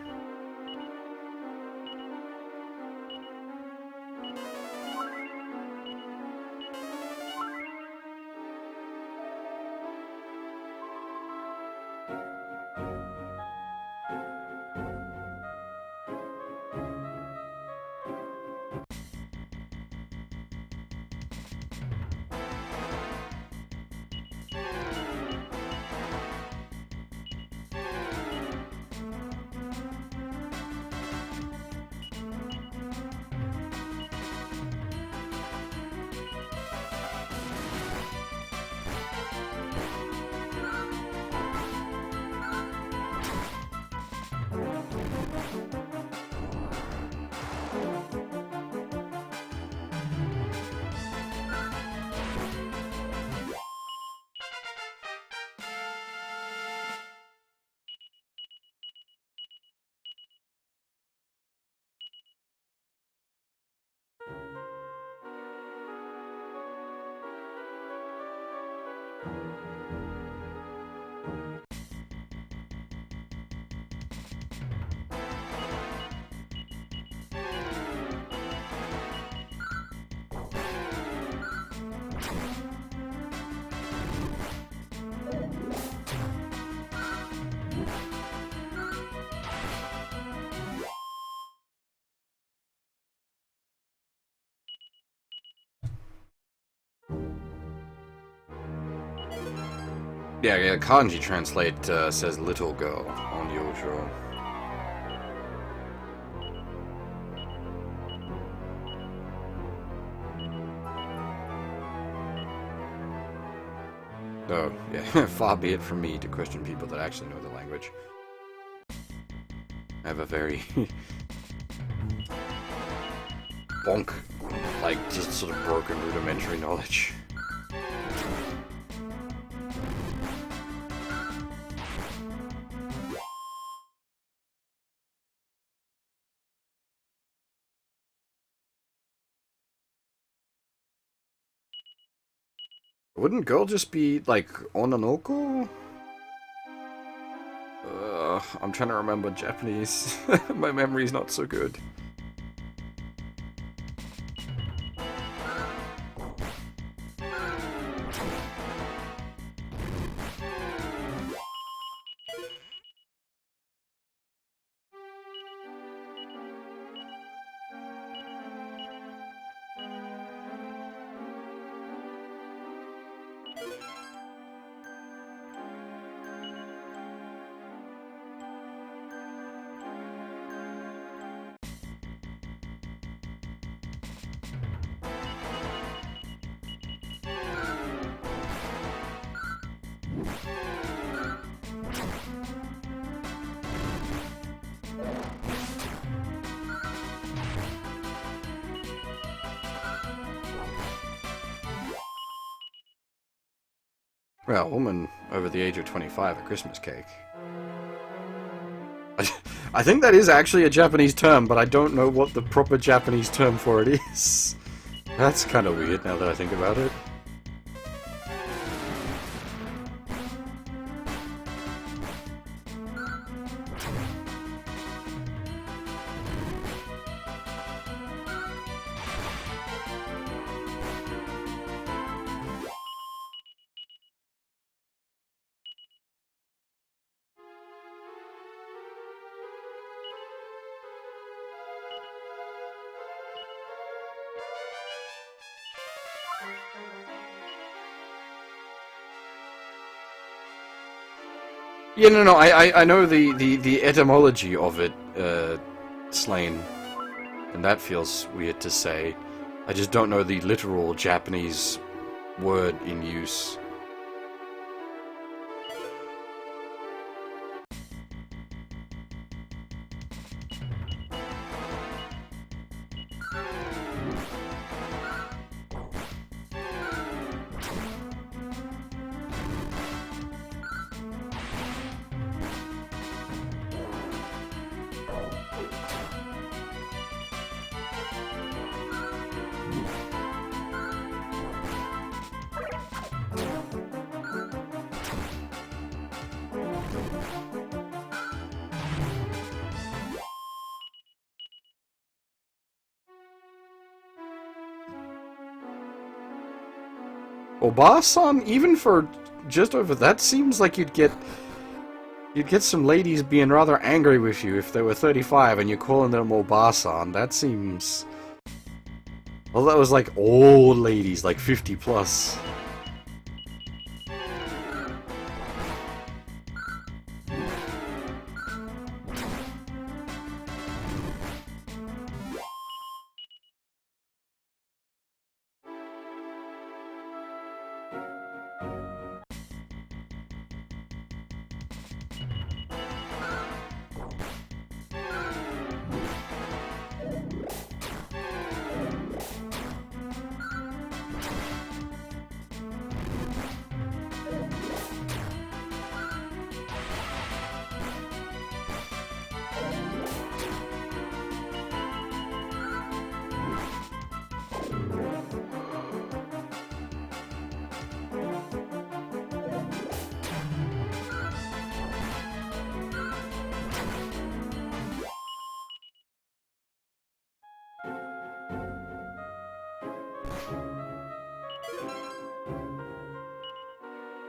Yeah, kanji translate says little girl on Yojo. So, yeah, far be it from me to question people that actually know the language. I have a very bonk, like, just sort of broken rudimentary knowledge. Wouldn't girl just be, like, Onanoko? I'm trying to remember Japanese. My memory's not so good. Well, woman over the age of 25, a Christmas cake. I think that is actually a Japanese term, but I don't know what the proper Japanese term for it is. That's kind of weird now that I think about it. Yeah, no, I know the etymology of it, slain, and that feels weird to say. I just don't know the literal Japanese word in use. Obasan, even for just over that, seems like you'd get some ladies being rather angry with you if they were 35 and you're calling them Obasan. That seems... Well, that was like old ladies, like 50 plus.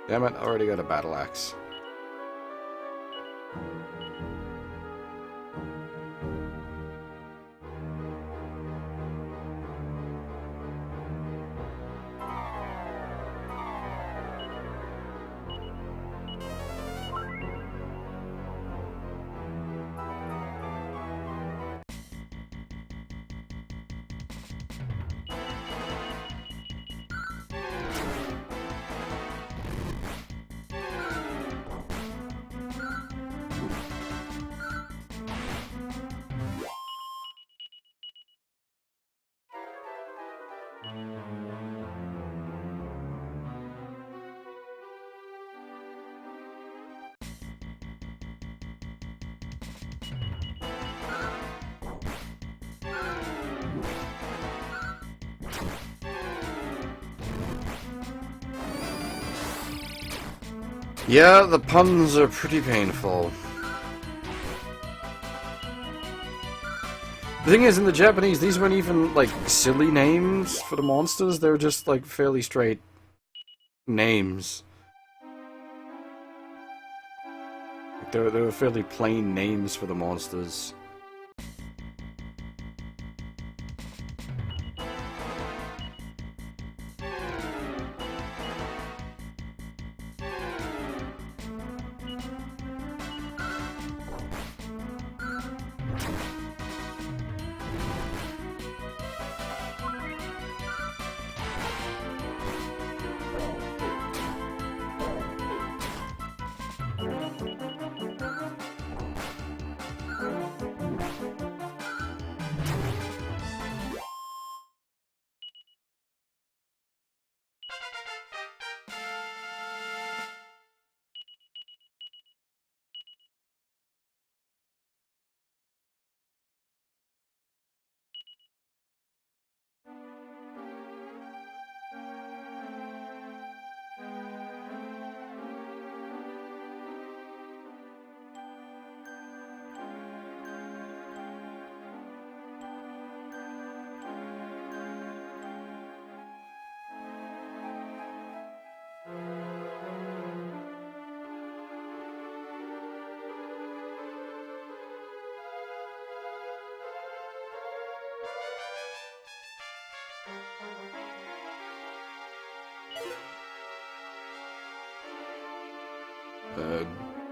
Damn it, I already got a battle axe. Yeah, the puns are pretty painful. The thing is, in the Japanese, these weren't even, like, silly names for the monsters. They were just, like, fairly straight names. They were fairly plain names for the monsters.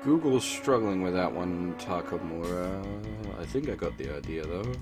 Google's struggling with that one, Takamura. I think I got the idea, though.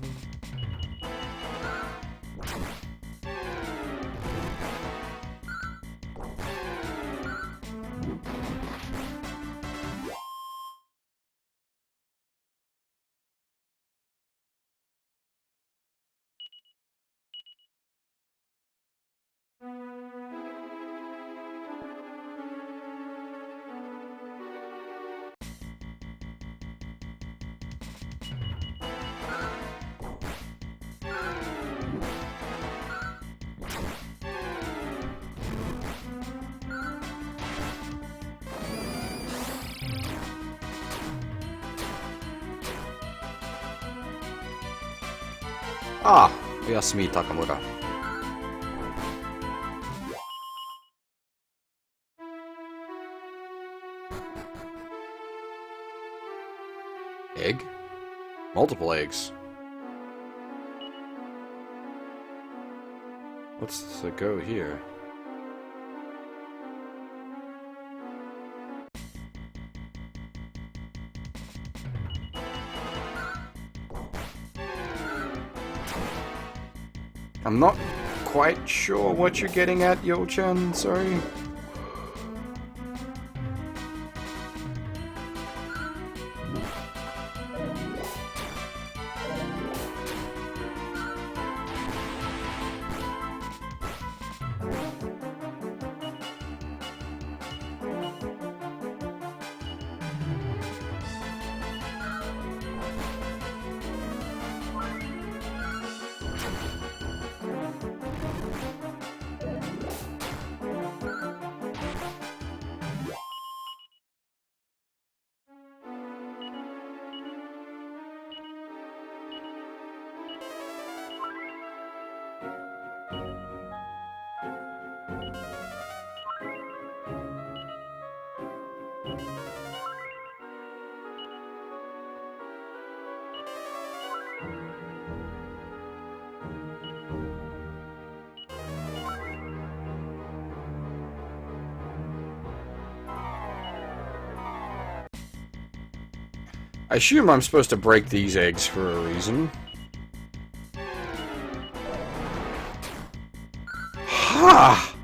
Ah, Yasumi Takamura. Egg? Multiple eggs. What's the go here? I'm not quite sure what you're getting at, Yo-chan, sorry. I assume I'm supposed to break these eggs for a reason. Ha!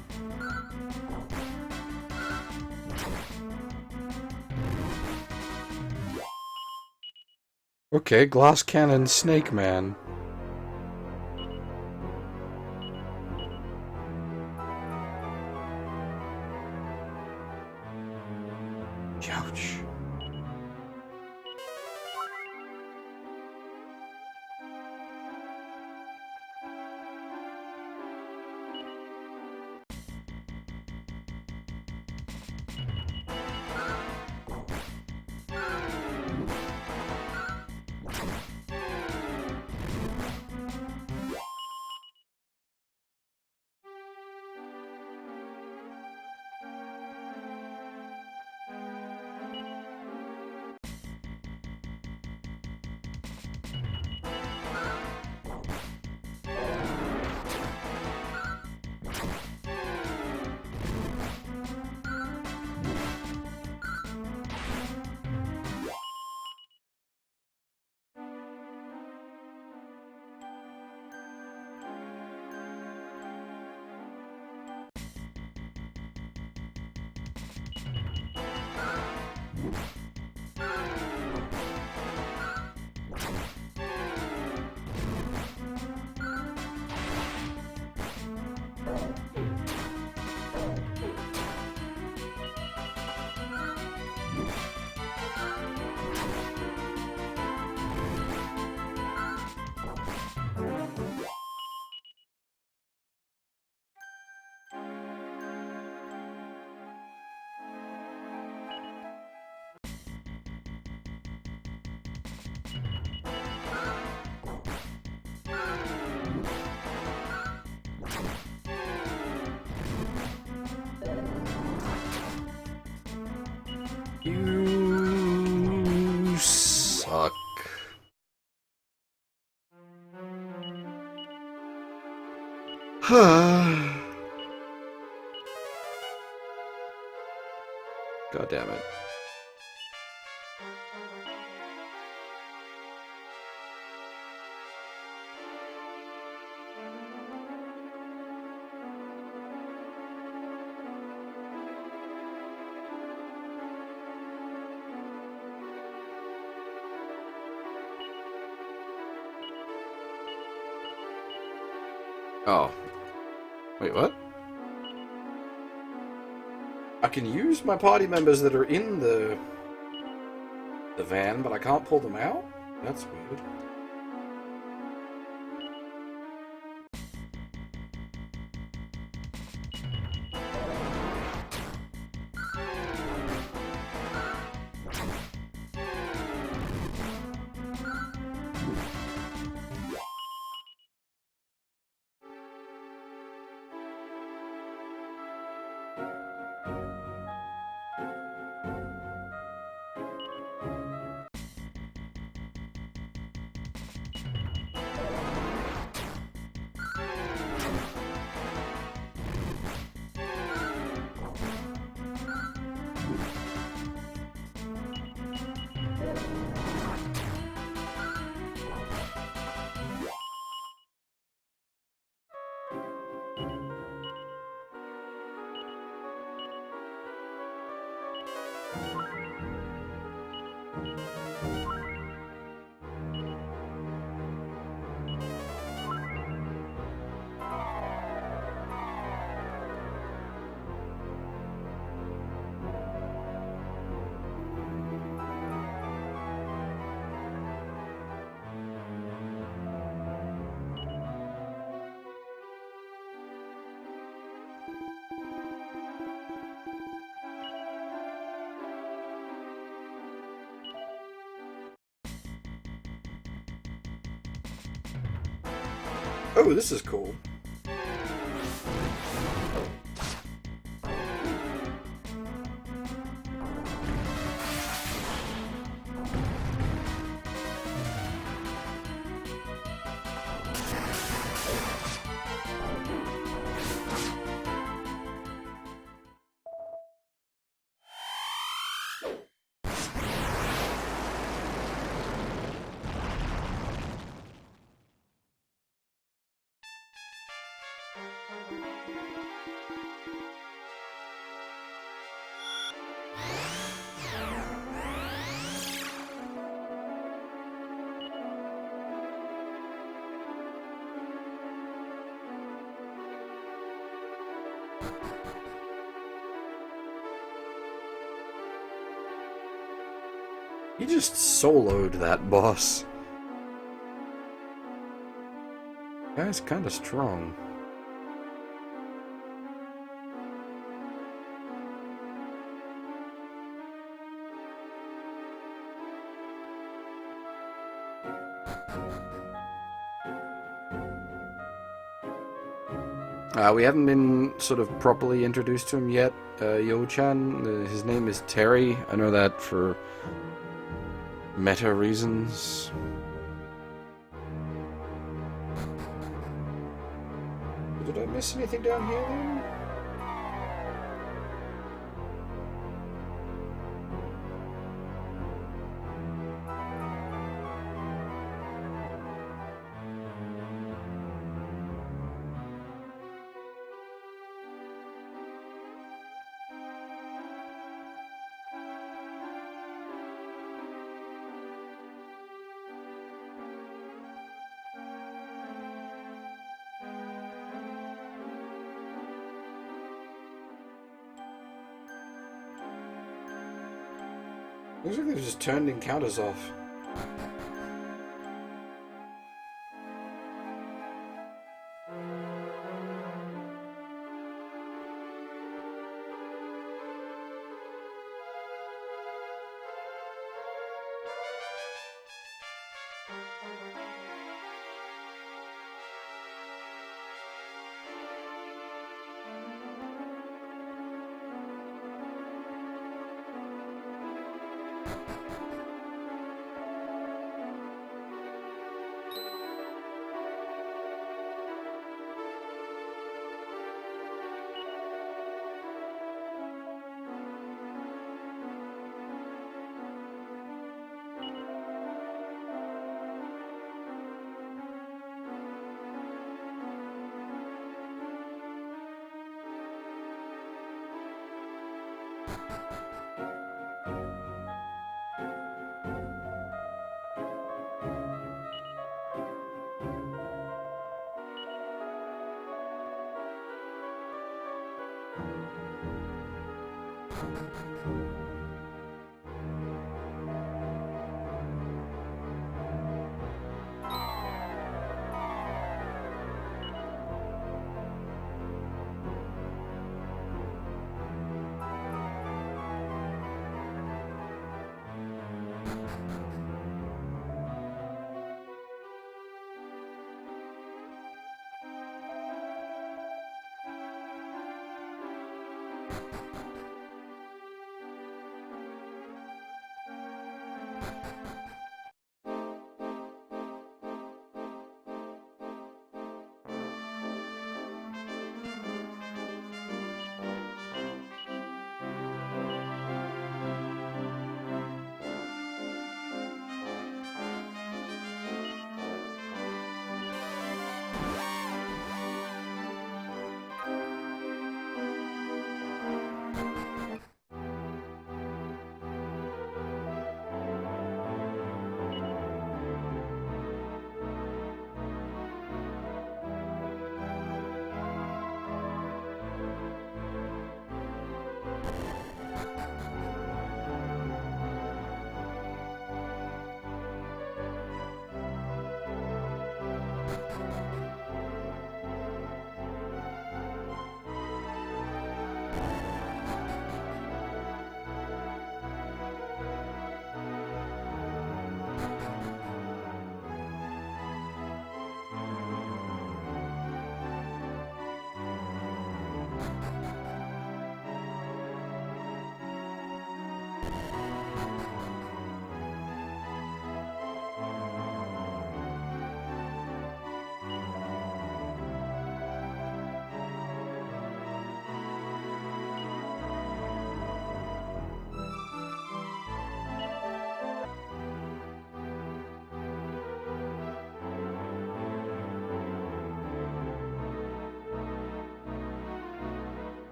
Okay, glass cannon snake man. Ouch. You suck. God damn it. Oh. Wait, what? I can use my party members that are in the van, but I can't pull them out? That's weird. Oh, this is cool. He just soloed that boss. Guy's kinda strong. We haven't been sort of properly introduced to him yet. Yo-chan, his name is Terry. I know that for meta reasons. Did I miss anything down here then? Looks like they've just turned encounters off.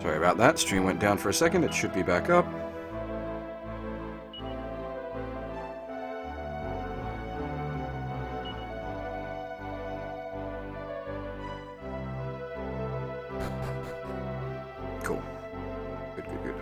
Sorry about that, stream went down for a second, it should be back up. Cool. Good, good, good.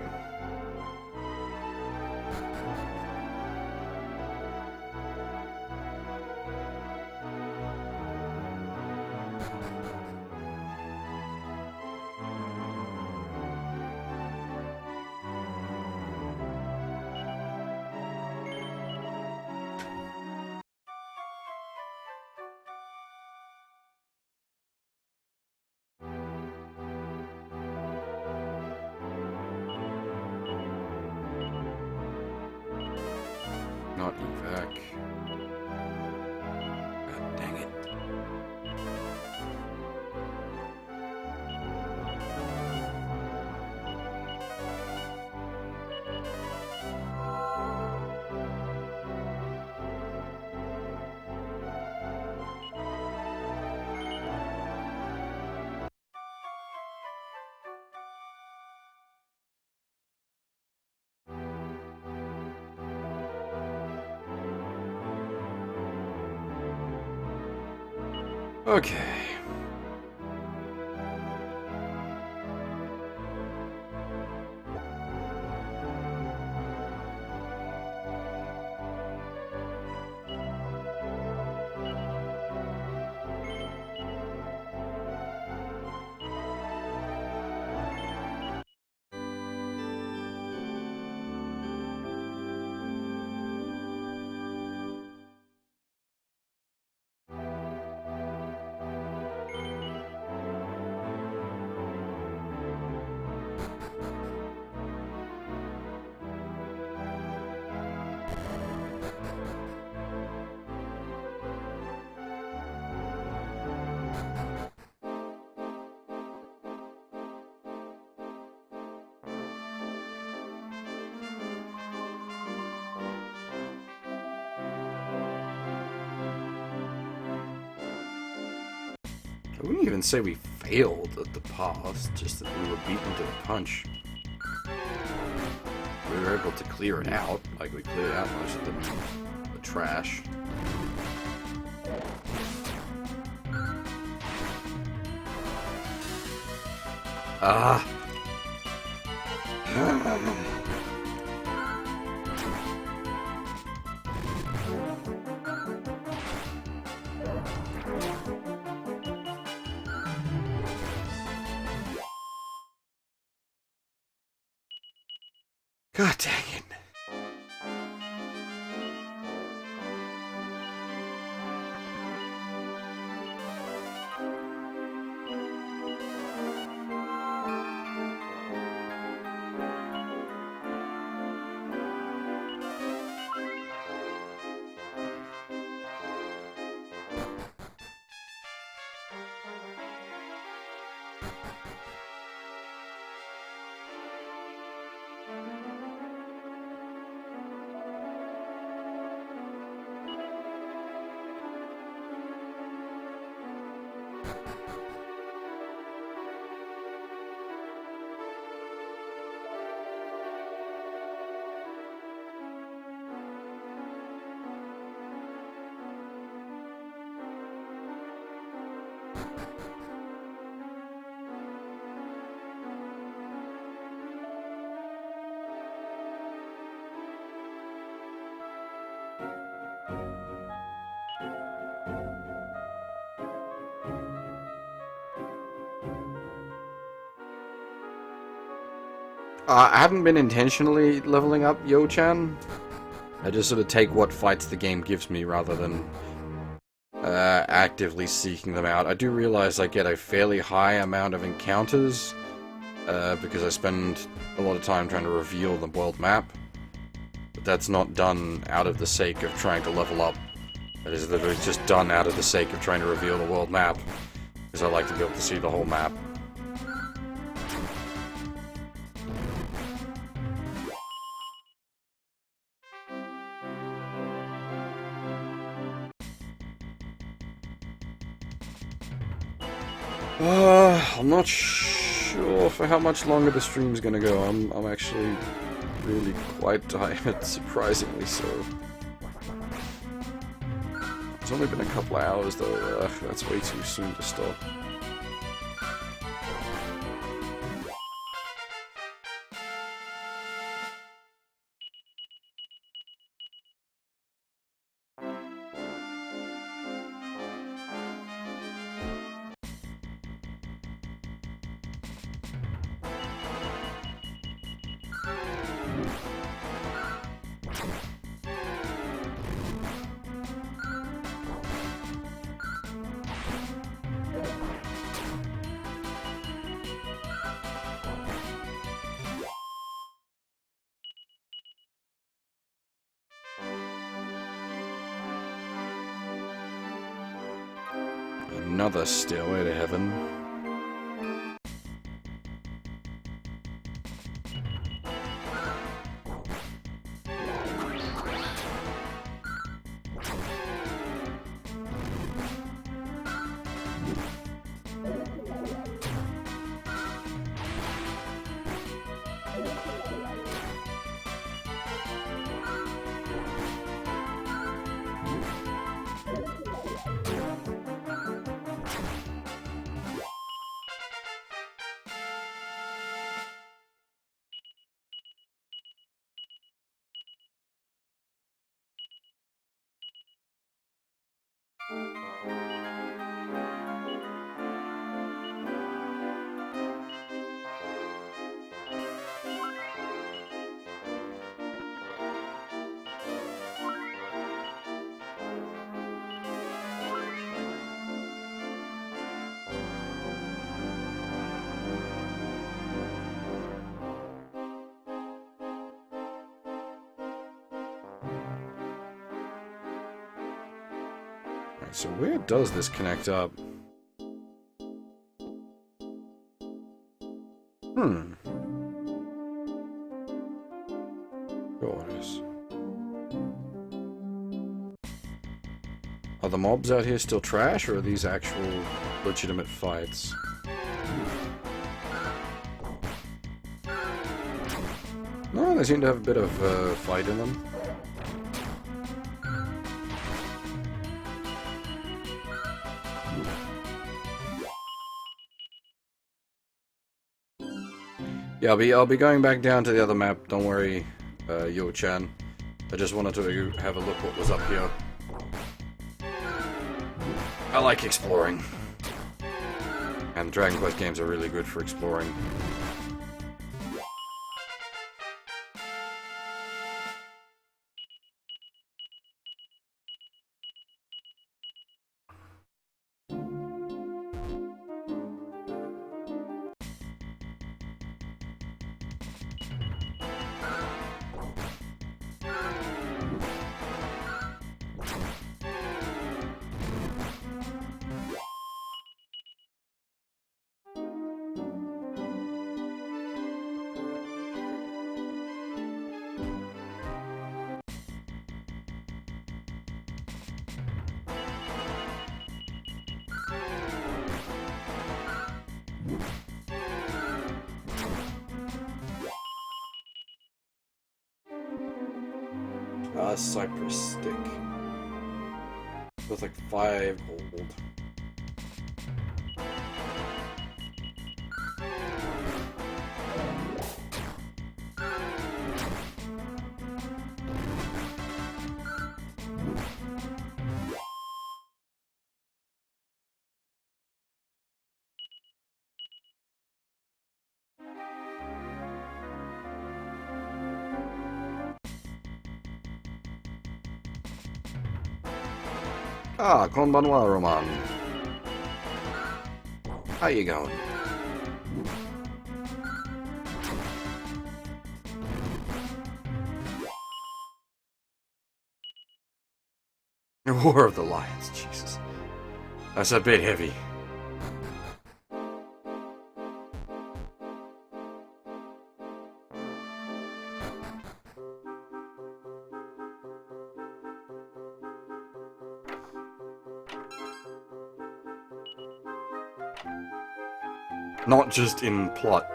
Not evac. God dang it. Okay. I wouldn't even say we failed at the past, just that we were beaten to the punch. We were able to clear it out, like we cleared out most of the trash. Ah! God dang it. I haven't been intentionally leveling up Yo-chan. I just sort of take what fights the game gives me rather than actively seeking them out. I do realize I get a fairly high amount of encounters because I spend a lot of time trying to reveal the world map. But that's not done out of the sake of trying to level up. That is literally just done out of the sake of trying to reveal the world map. Because I like to be able to see the whole map. I'm not sure sure for how much longer the stream's gonna go. I'm actually really quite tired, surprisingly so. It's only been a couple of hours though. That's way too soon to stop. Another stairway to heaven. So where does this connect up? Gosh. Are the mobs out here still trash, or are these actual legitimate fights? No, they seem to have a bit of fight in them. Yeah, I'll be going back down to the other map, don't worry, Yo-chan. I just wanted to have a look what was up here. I like exploring. And Dragon Quest games are really good for exploring. Cypress stick. With like 5 gold. Ah, konbanwa, Roman. How you going? War of the Lions, Jesus. That's a bit heavy. Not just in plot.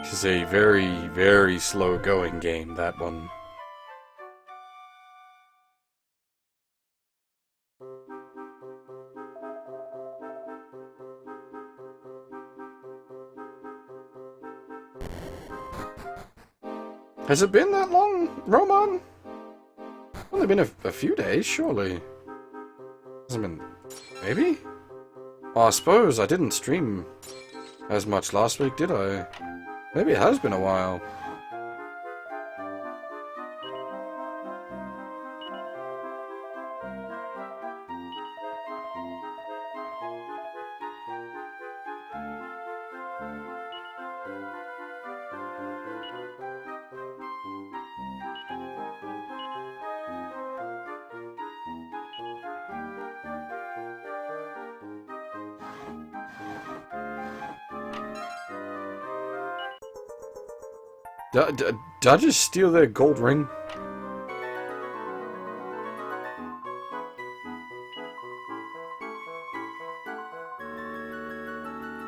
It's a very, very slow-going game, that one. Has it been that long, Roman? Only been a few days, surely. Hasn't been... maybe? Oh, I suppose I didn't stream as much last week, did I? Maybe it has been a while. Did I just steal their gold ring?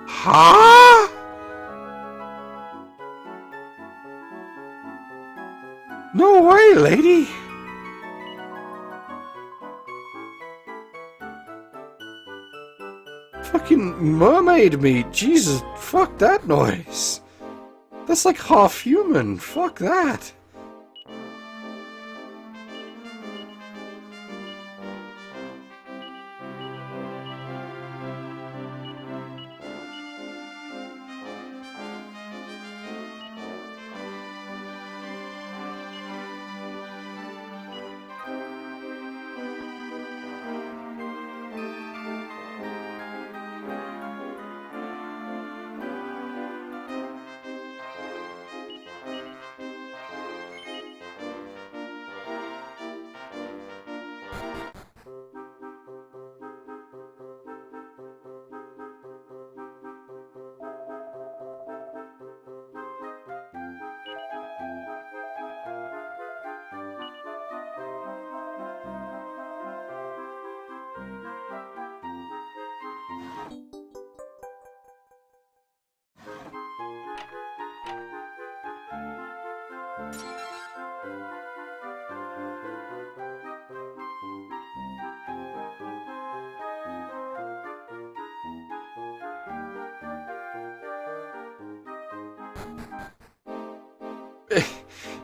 Huh? No way, lady! Fucking mermaid meat, Jesus, fuck that noise! That's like half human. Fuck that.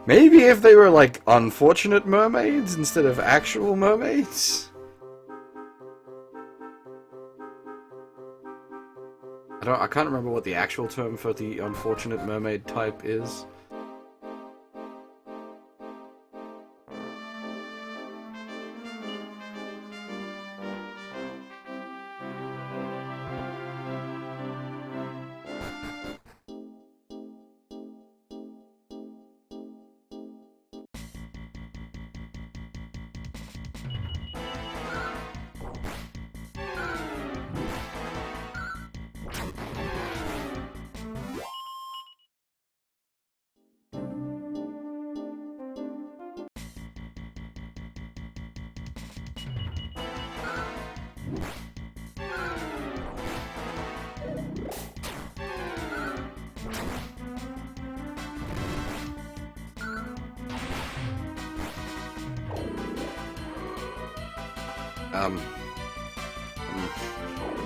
Maybe if they were like unfortunate mermaids instead of actual mermaids? I can't remember what the actual term for the unfortunate mermaid type is.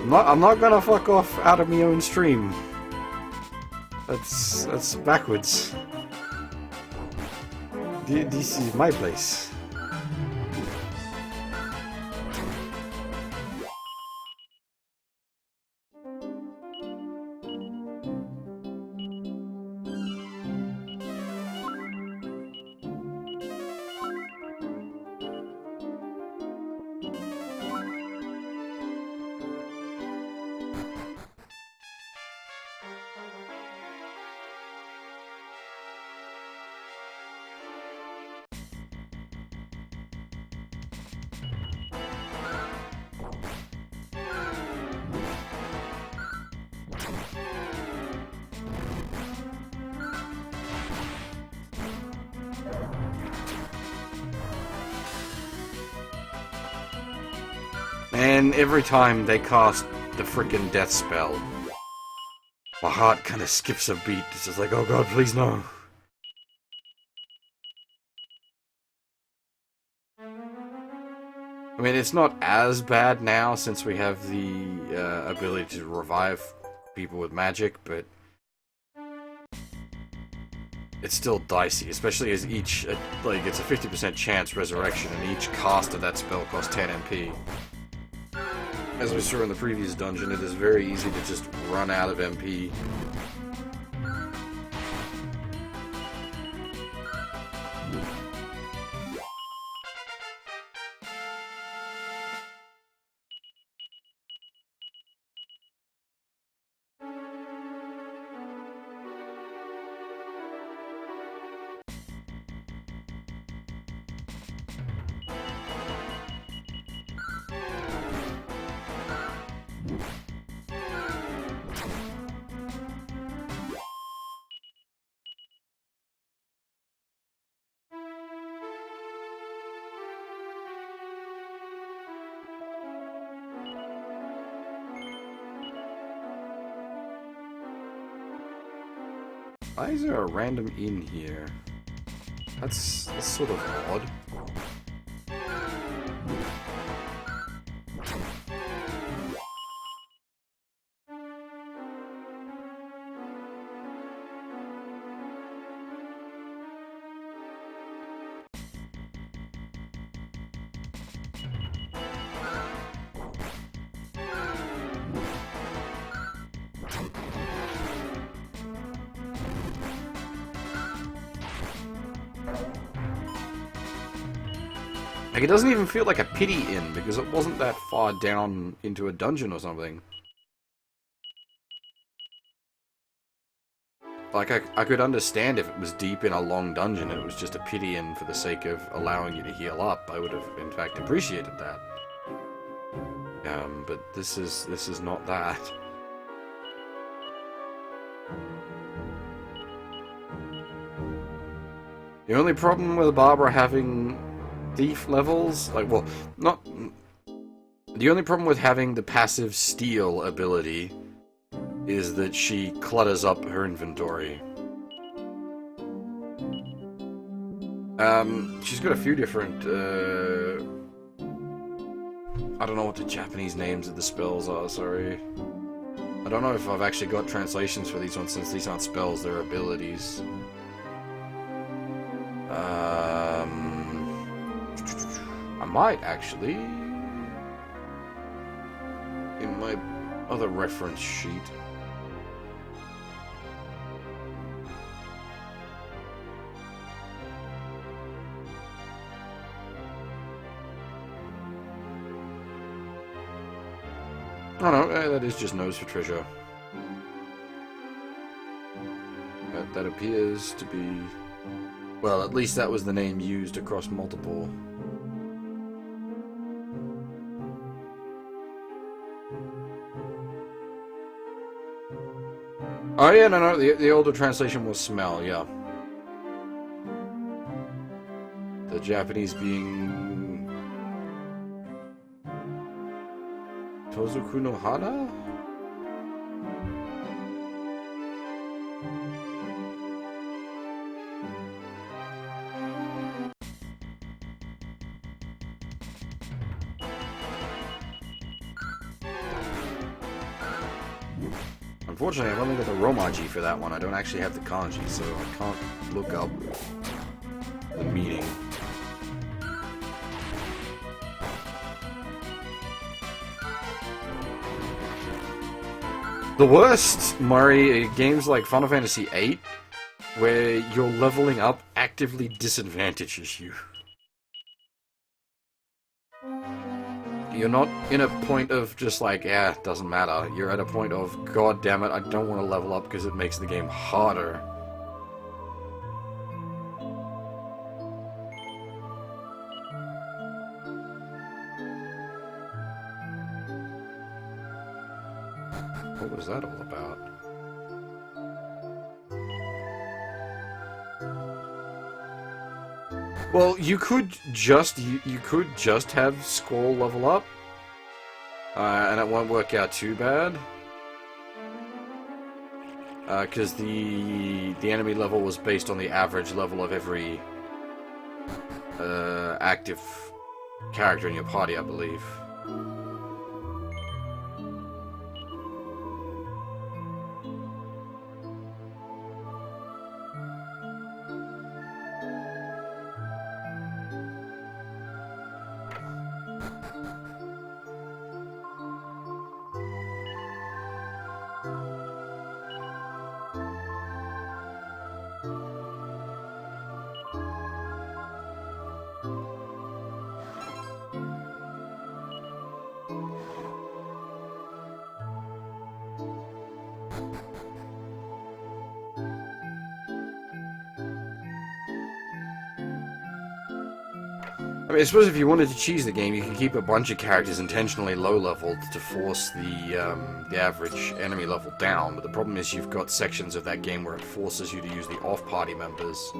I'm not gonna fuck off out of my own stream. That's backwards. This is my place. And every time they cast the frickin' death spell, my heart kind of skips a beat. It's just like, oh god, please no. I mean, it's not as bad now since we have the ability to revive people with magic, but it's still dicey, especially as each, like, it's a 50% chance resurrection, and each cast of that spell costs 10 MP. As we saw in the previous dungeon, it is very easy to just run out of MP. Why is there a random inn here? That's sort of odd. Like, it doesn't even feel like a pity inn, because it wasn't that far down into a dungeon or something. Like, I could understand if it was deep in a long dungeon and it was just a pity inn for the sake of allowing you to heal up. I would have, in fact, appreciated that. But this is not that. The only problem with Barbara having thief levels, like, well, not... The only problem with having the passive steal ability is that she clutters up her inventory. She's got a few different, I don't know what the Japanese names of the spells are, sorry. I don't know if I've actually got translations for these ones, since these aren't spells, they're abilities. I might actually, in my other reference sheet. Oh no, that is just nose for treasure. That appears to be... Well, at least that was the name used across multiple. Oh yeah, no, the older translation was smell, yeah. The Japanese being... Tozoku no Hana? Unfortunately, I've only got the Romaji for that one. I don't actually have the kanji, so I can't look up the meaning. The worst, Murray, games like Final Fantasy VIII, where your leveling up actively disadvantages you. You're not in a point of just like, yeah, it doesn't matter. You're at a point of, god damn it, I don't want to level up because it makes the game harder. What was that all about? Well, you could just have Squall level up, And it won't work out too bad. Because the enemy level was based on the average level of every active character in your party, I believe. I mean, I suppose if you wanted to cheese the game, you could keep a bunch of characters intentionally low-leveled to force the average enemy level down, but the problem is you've got sections of that game where it forces you to use the off-party members,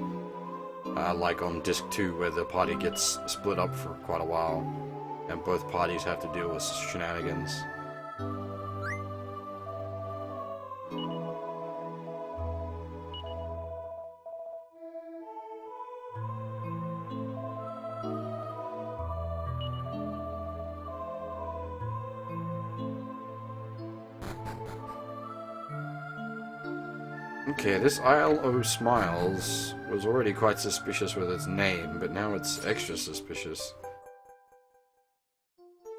like on Disc 2, where the party gets split up for quite a while, and both parties have to deal with shenanigans. Okay, this Isle O' Smiles was already quite suspicious with its name, but now it's extra suspicious.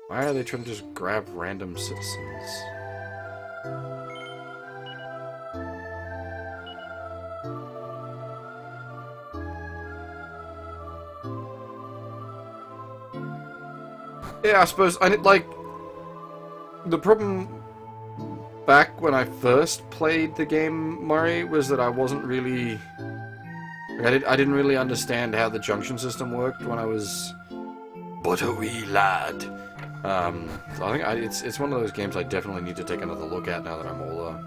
Why are they trying to just grab random citizens? Yeah, I suppose, the problem back when I first played the game, Murray, was that I wasn't really... I didn't really understand how the junction system worked when I was but a wee lad. So I think it's one of those games I definitely need to take another look at now that I'm older.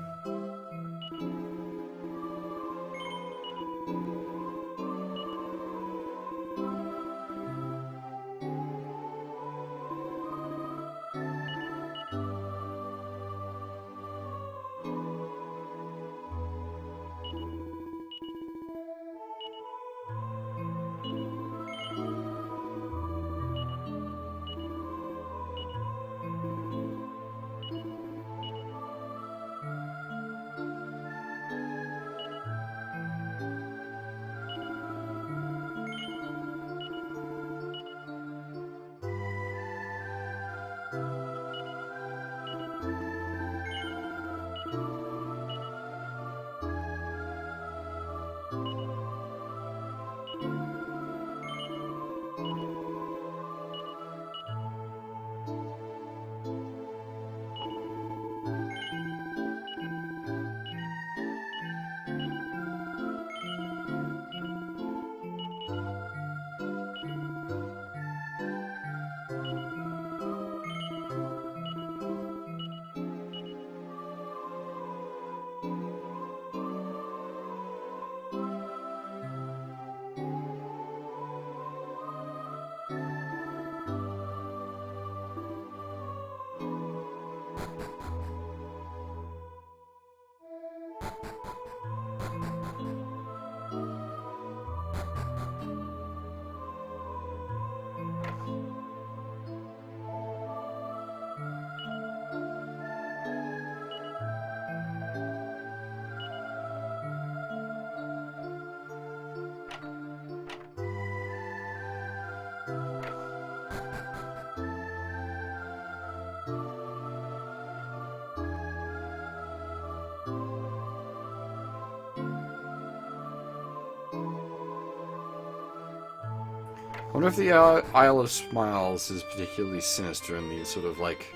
I wonder if the Isle of Smiles is particularly sinister in the sort of, like,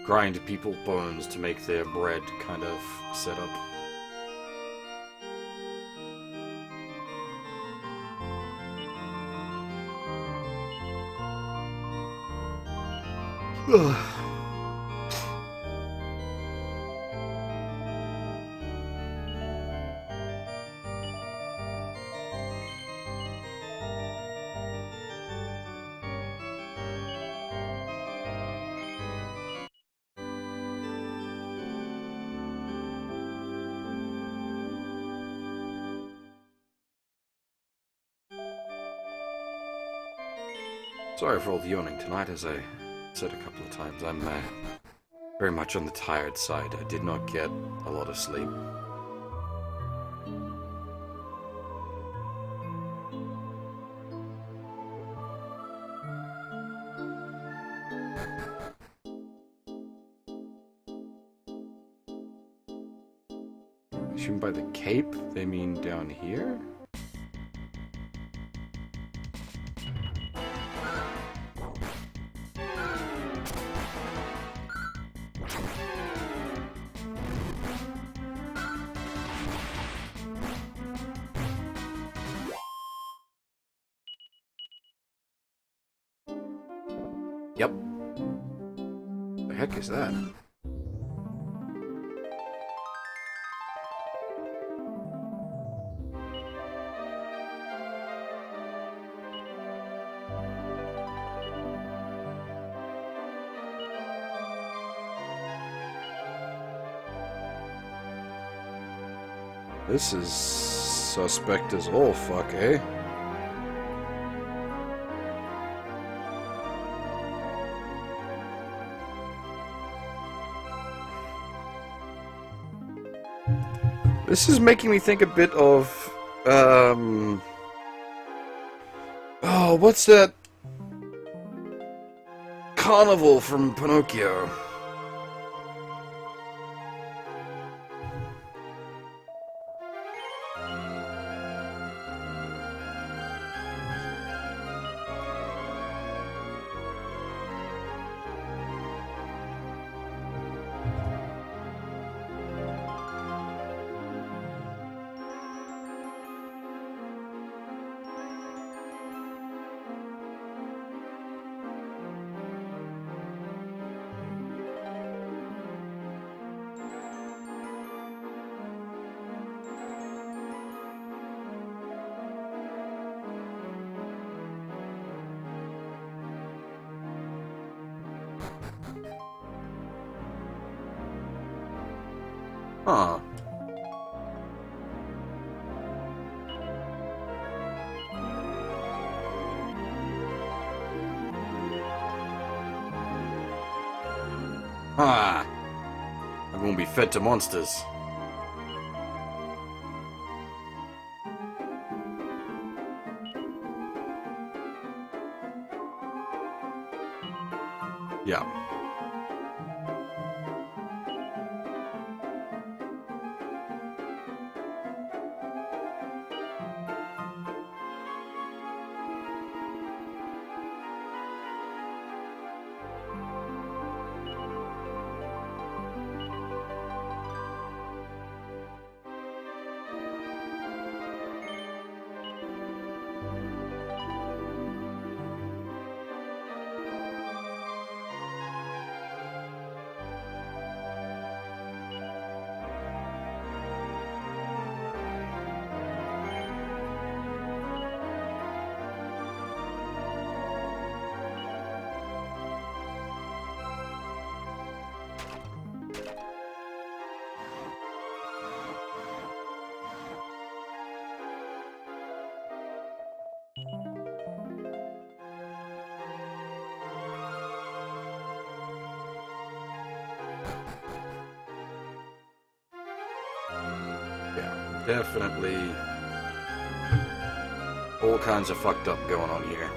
grind people bones to make their bread kind of setup. Ugh. Sorry for all the yawning tonight, as I said a couple of times. I'm very much on the tired side. I did not get a lot of sleep. I assume by the cape, they mean down here? Yep. The heck is that? This is suspect as all fuck, eh? This is making me think a bit of, oh, what's that carnival from Pinocchio? Huh. Ah. I'm gonna be fed to monsters. Yeah. Yeah, definitely all kinds of fucked up going on here.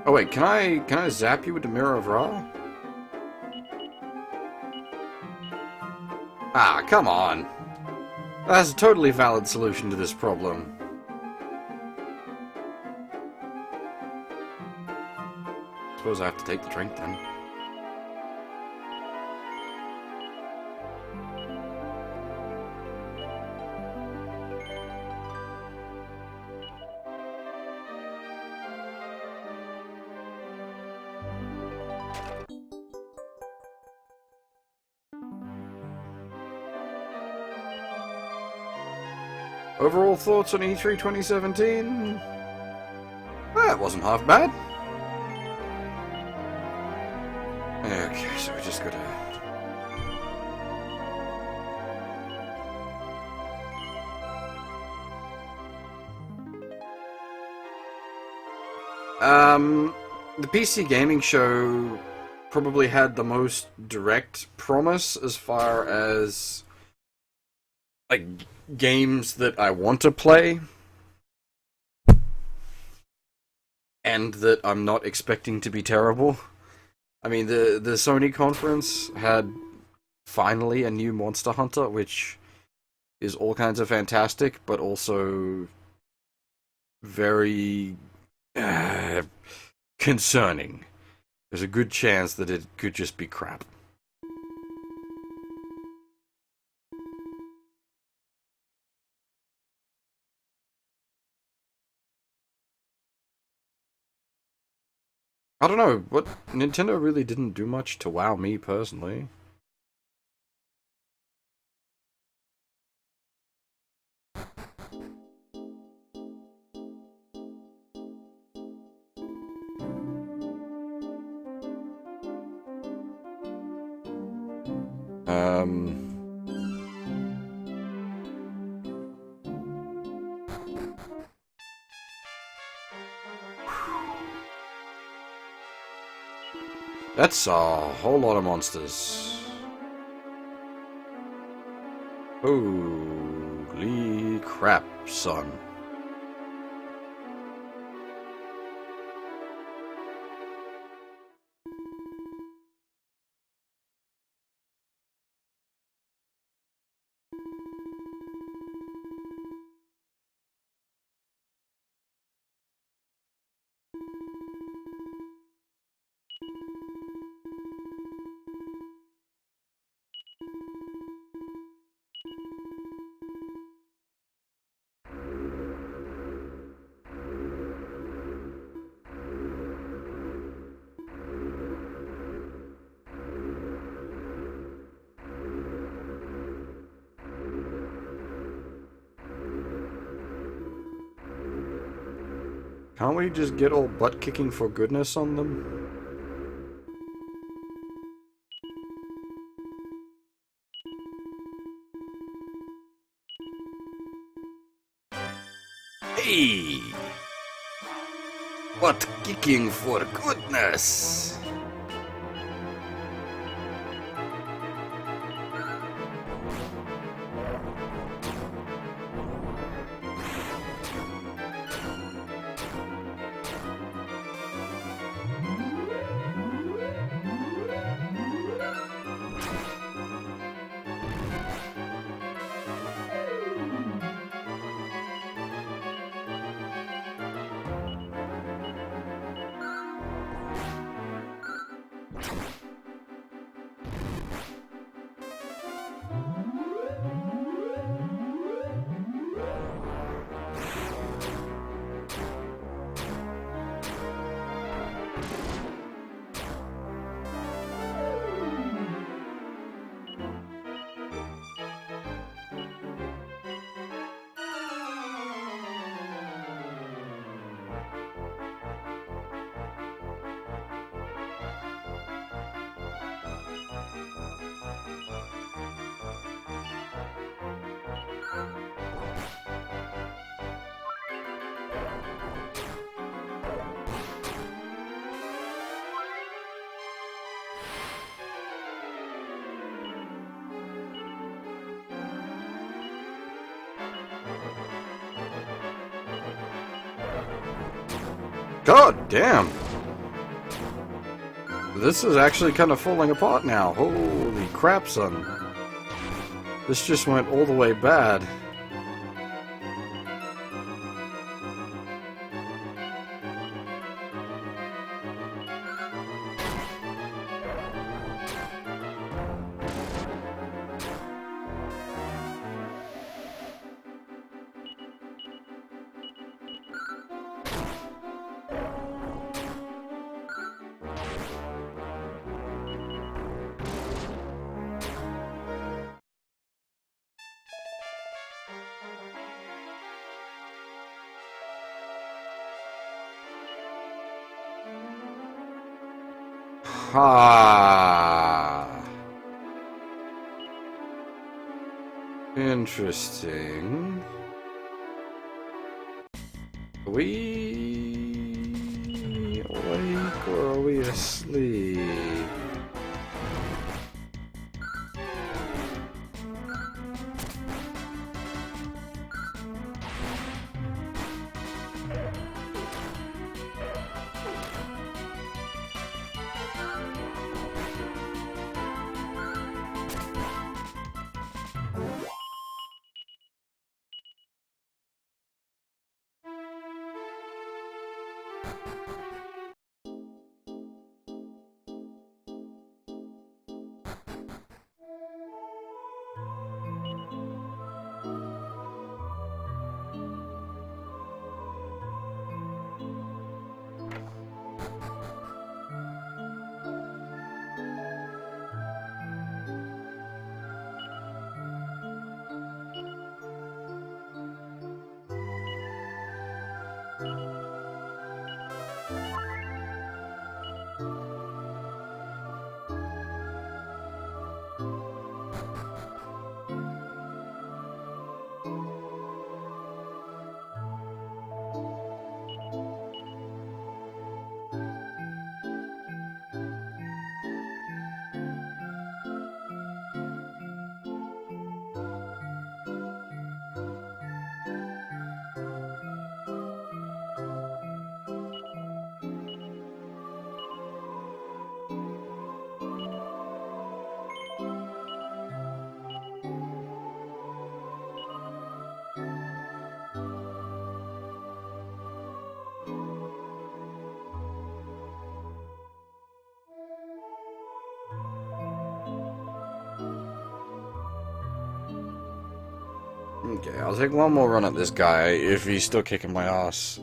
Oh wait, can I zap you with the Mirror of Ra? Come on. That's a totally valid solution to this problem. Suppose I have to take the drink then. Overall thoughts on E3 2017? That wasn't half bad. Okay, so we just gotta... The PC gaming show probably had the most direct promise as far as, like, games that I want to play and that I'm not expecting to be terrible. I mean, the Sony conference had finally a new Monster Hunter, which is all kinds of fantastic, but also very concerning. There's a good chance that it could just be crap. I don't know, what Nintendo really didn't do much to wow me personally. That's a whole lot of monsters. Holy crap, son. Can't we just get all butt-kicking for goodness on them? Hey! Butt-kicking for goodness! God damn! This is actually kind of falling apart now. Holy crap, son. This just went all the way bad. Ah. Interesting. Are we awake or are we asleep? Okay, I'll take one more run at this guy if he's still kicking my ass.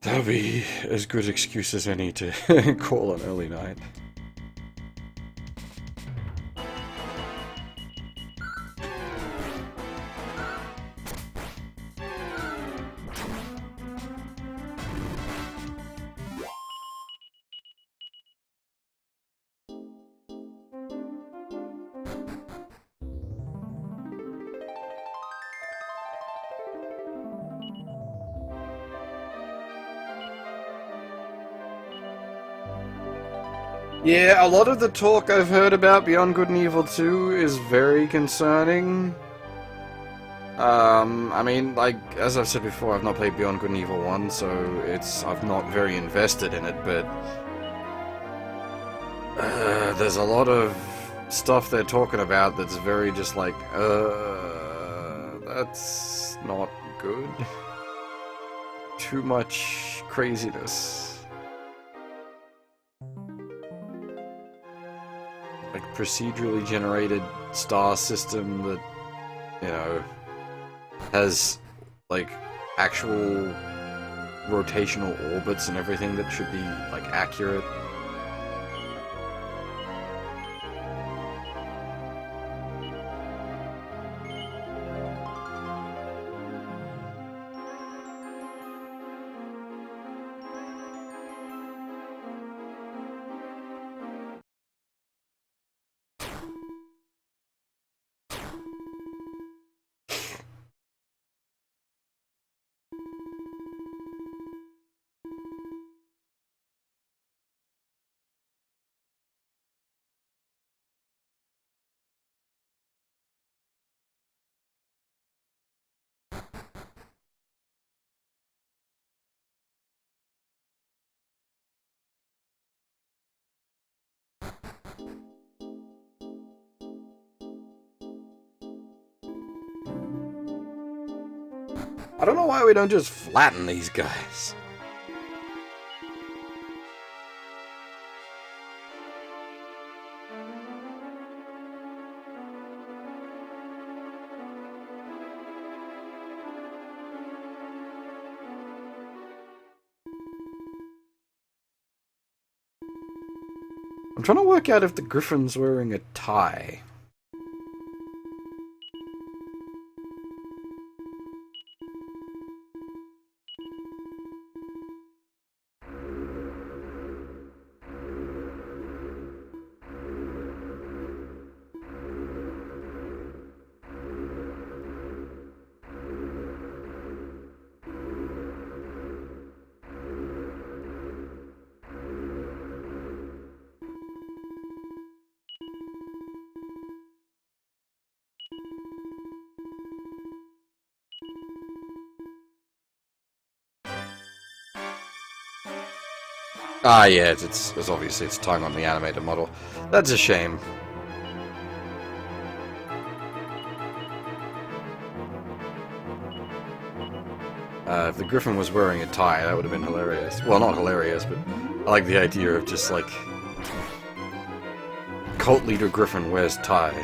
That'll be as good excuse as any to call an early night. Yeah, a lot of the talk I've heard about Beyond Good and Evil 2 is very concerning. I mean, like, as I've said before, I've not played Beyond Good and Evil 1, so I'm not very invested in it, but there's a lot of stuff they're talking about that's very just like, that's not good. Too much craziness. Like, procedurally generated star system that, you know, has, like, actual rotational orbits and everything that should be, like, accurate. I don't know why we don't just flatten these guys. I'm trying to work out if the Griffin's wearing a tie. Ah, yeah, it's obviously it's tying on the animated model. That's a shame. If the Griffin was wearing a tie, that would have been hilarious. Well, not hilarious, but I like the idea of just like cult leader Griffin wears tie.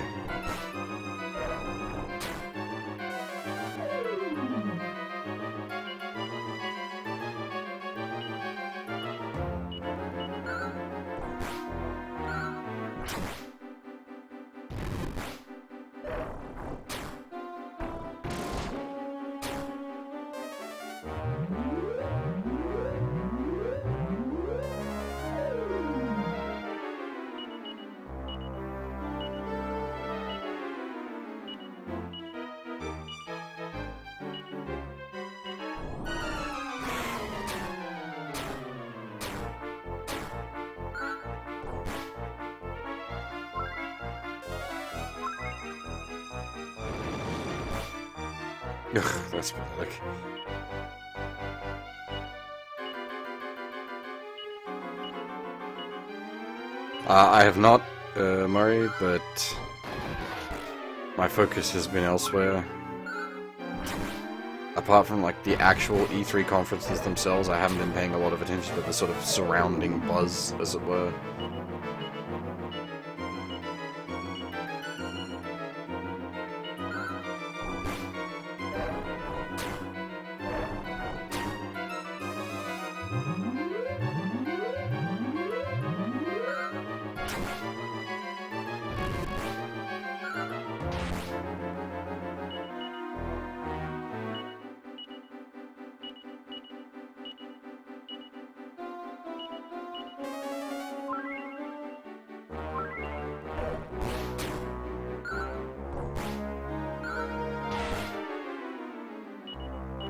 Ugh, that's pathetic. I have not, Murray, but my focus has been elsewhere. Apart from, like, the actual E3 conferences themselves, I haven't been paying a lot of attention to the sort of surrounding buzz, as it were.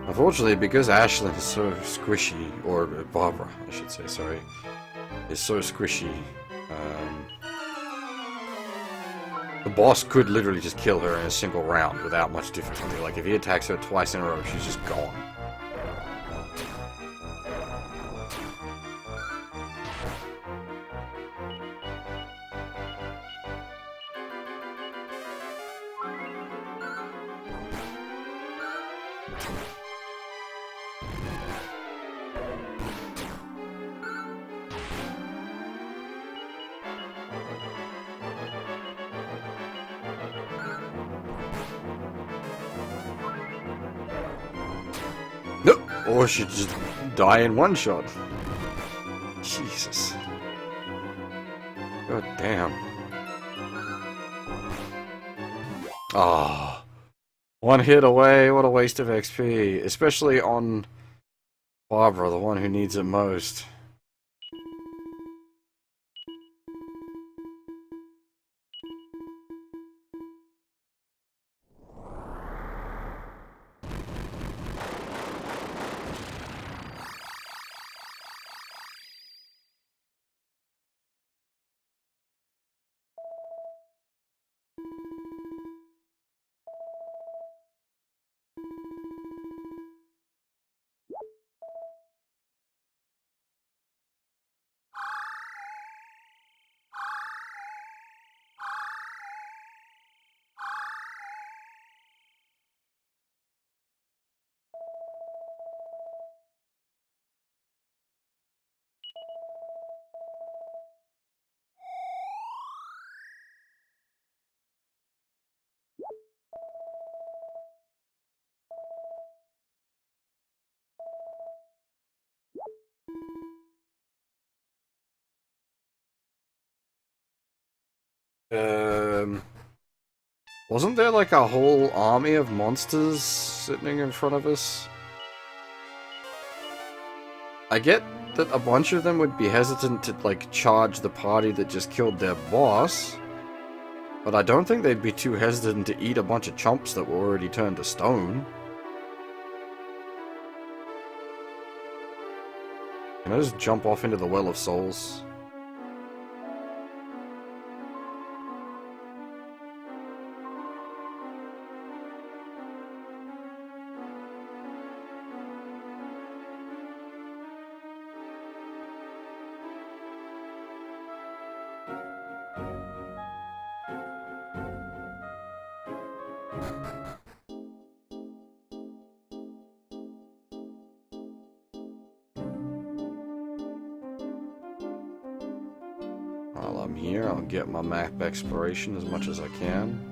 Unfortunately, because Ashlyn is so squishy, or Barbara, I should say, sorry, is so squishy, the boss could literally just kill her in a single round without much difficulty. Like, if he attacks her twice in a row, she's just gone. Nope. Or she'd just die in one shot. Jesus. God damn. Ah. One hit away, what a waste of XP. Especially on Barbara, the one who needs it most. Wasn't there like a whole army of monsters sitting in front of us? I get that a bunch of them would be hesitant to, like, charge the party that just killed their boss, but I don't think they'd be too hesitant to eat a bunch of chumps that were already turned to stone. Can I just jump off into the Well of Souls? While I'm here, I'll get my map exploration as much as I can.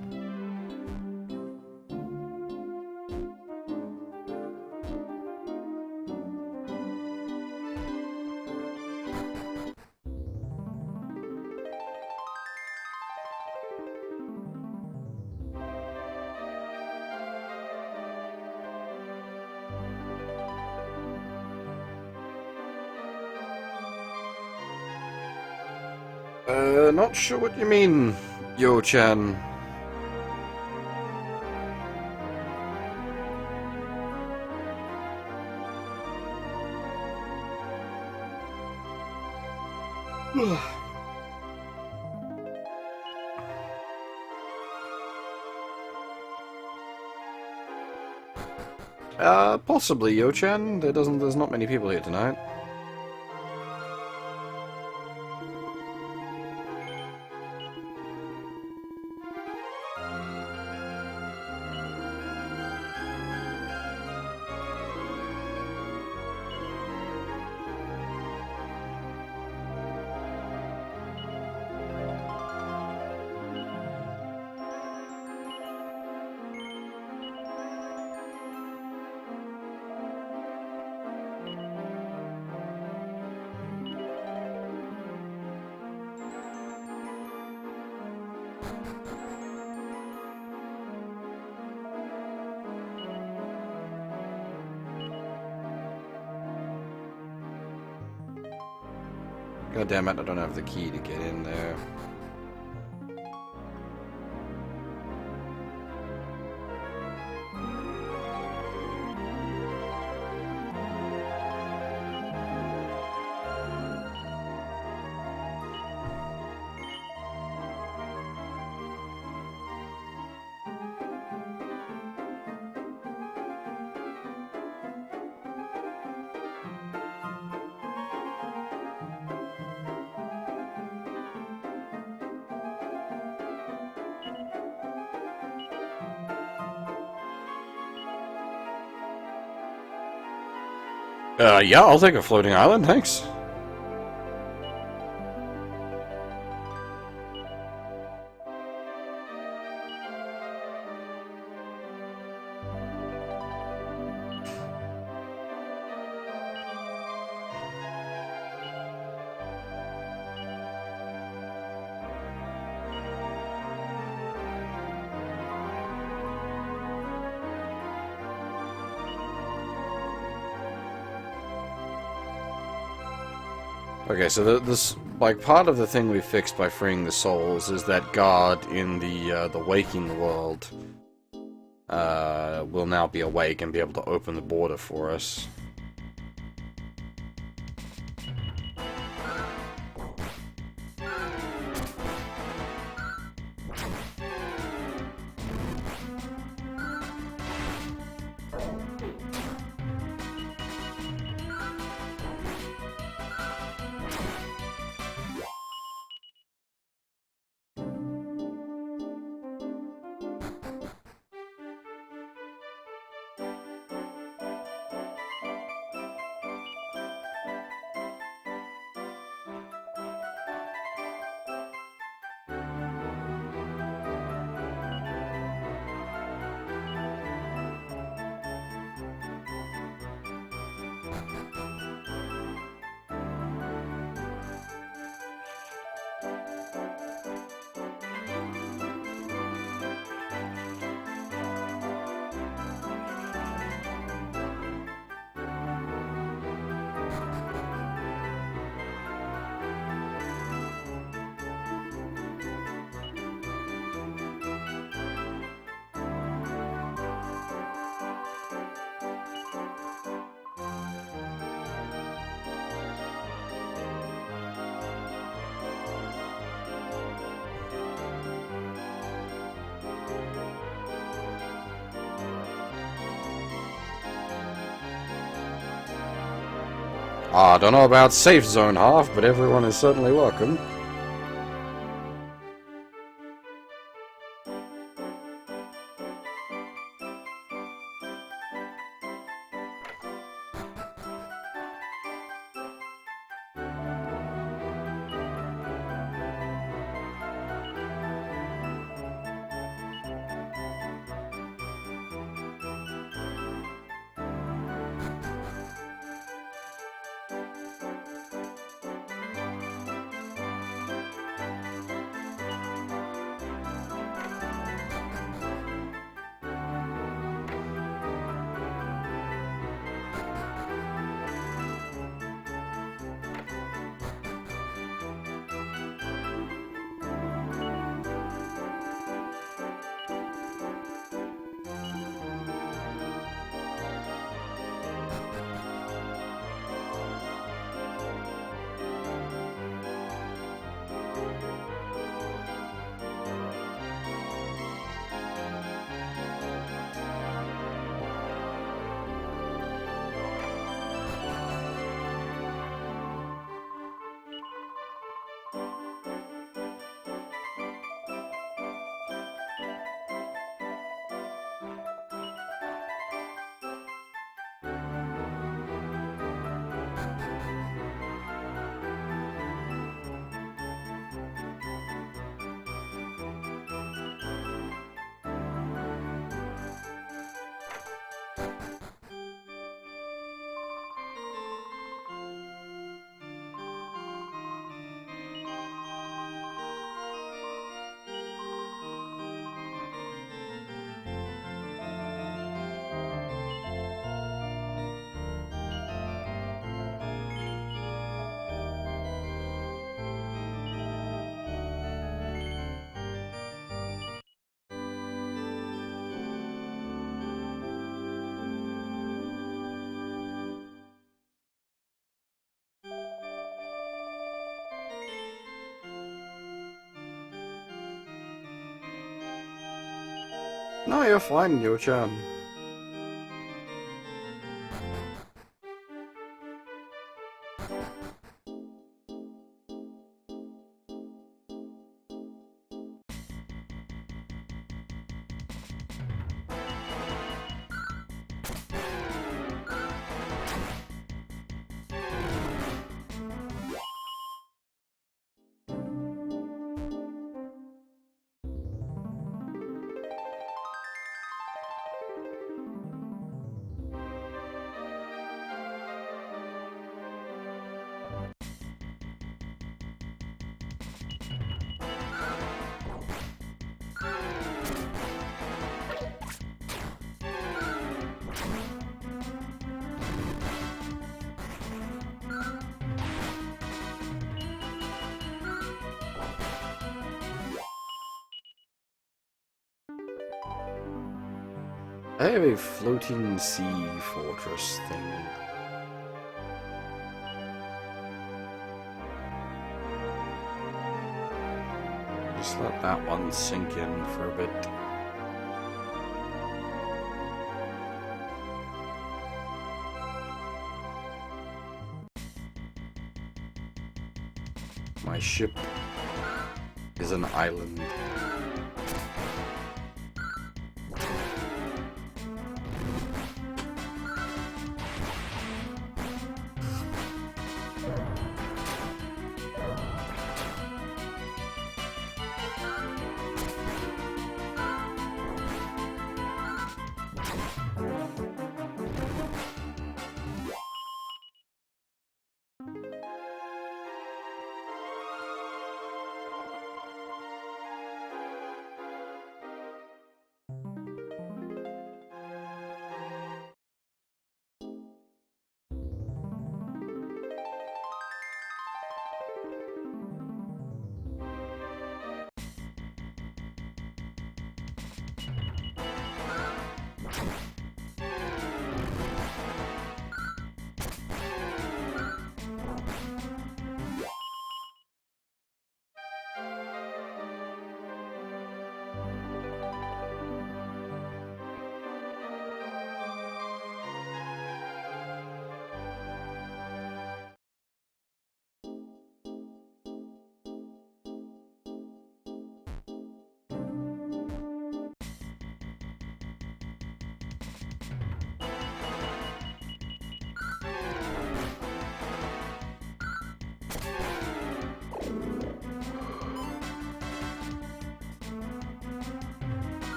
Not sure what you mean, Yo-chan. Possibly, Yo-chan. There's not many people here tonight. God damn it, I don't have the key to get in there. Yeah, I'll take a floating island, thanks. Okay, so this, like, part of the thing we fixed by freeing the souls is that God in the waking world will now be awake and be able to open the border for us. I don't know about safe zone half, but everyone is certainly welcome. No, you're fine, Yo-chan. I have a floating sea fortress thing. Just let that one sink in for a bit. My ship is an island.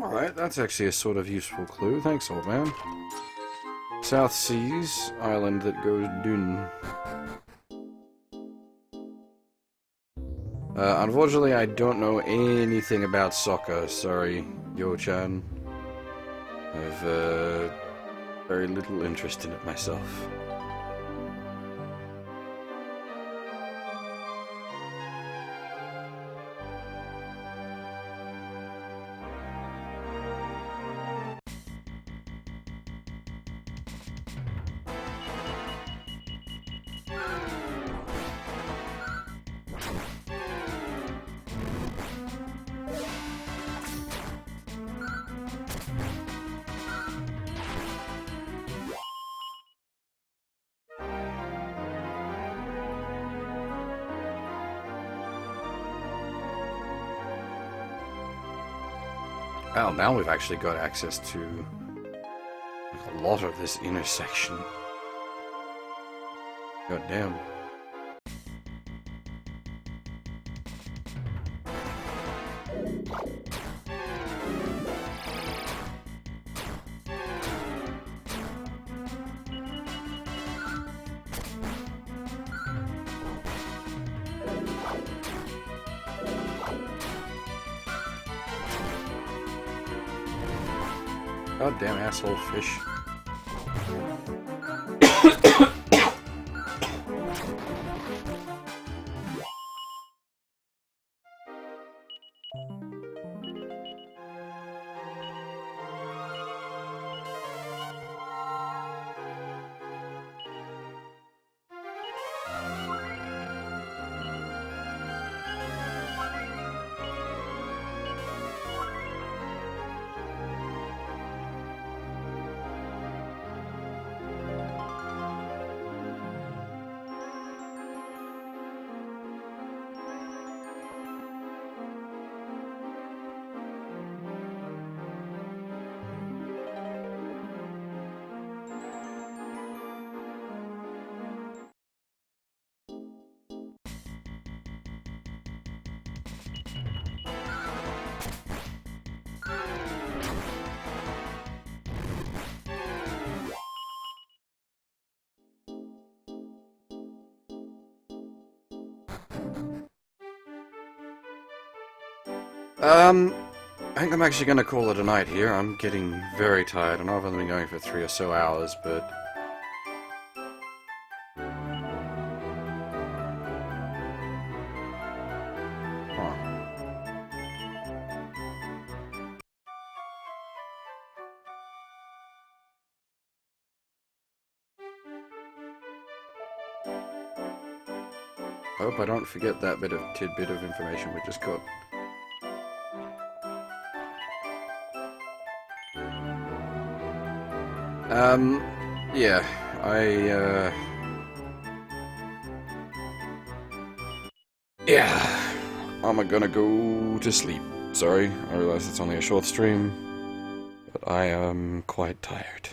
Alright, that's actually a sort of useful clue. Thanks, old man. South Seas, island that goes dune. Unfortunately, I don't know anything about soccer. Sorry, Yo-chan. I've, very little interest in it myself. Well, now we've actually got access to a lot of this intersection. God damn. Goddamn asshole fish. I think I'm actually going to call it a night here. I'm getting very tired. I know I've only been going for 3 or so hours, but... Huh. I hope I don't forget that tidbit of information we just got. Yeah, yeah, I'm gonna go to sleep. Sorry, I realize it's only a short stream, but I am quite tired.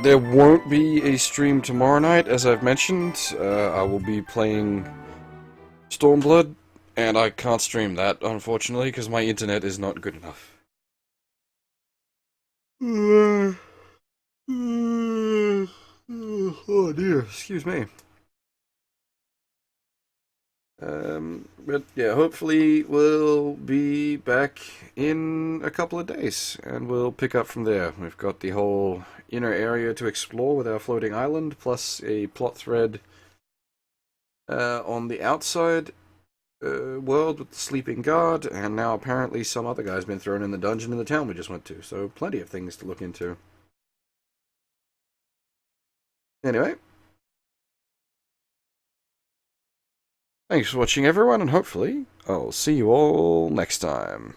There won't be a stream tomorrow night, as I've mentioned. I will be playing Stormblood. And I can't stream that, unfortunately, because my internet is not good enough. Oh dear, excuse me. But yeah, hopefully we'll be back in a couple of days, and we'll pick up from there. We've got the whole inner area to explore with our floating island, plus a plot thread on the outside. World with the sleeping guard, and now apparently some other guy's been thrown in the dungeon in the town we just went to, so plenty of things to look into. Anyway, thanks for watching everyone, and hopefully I'll see you all next time.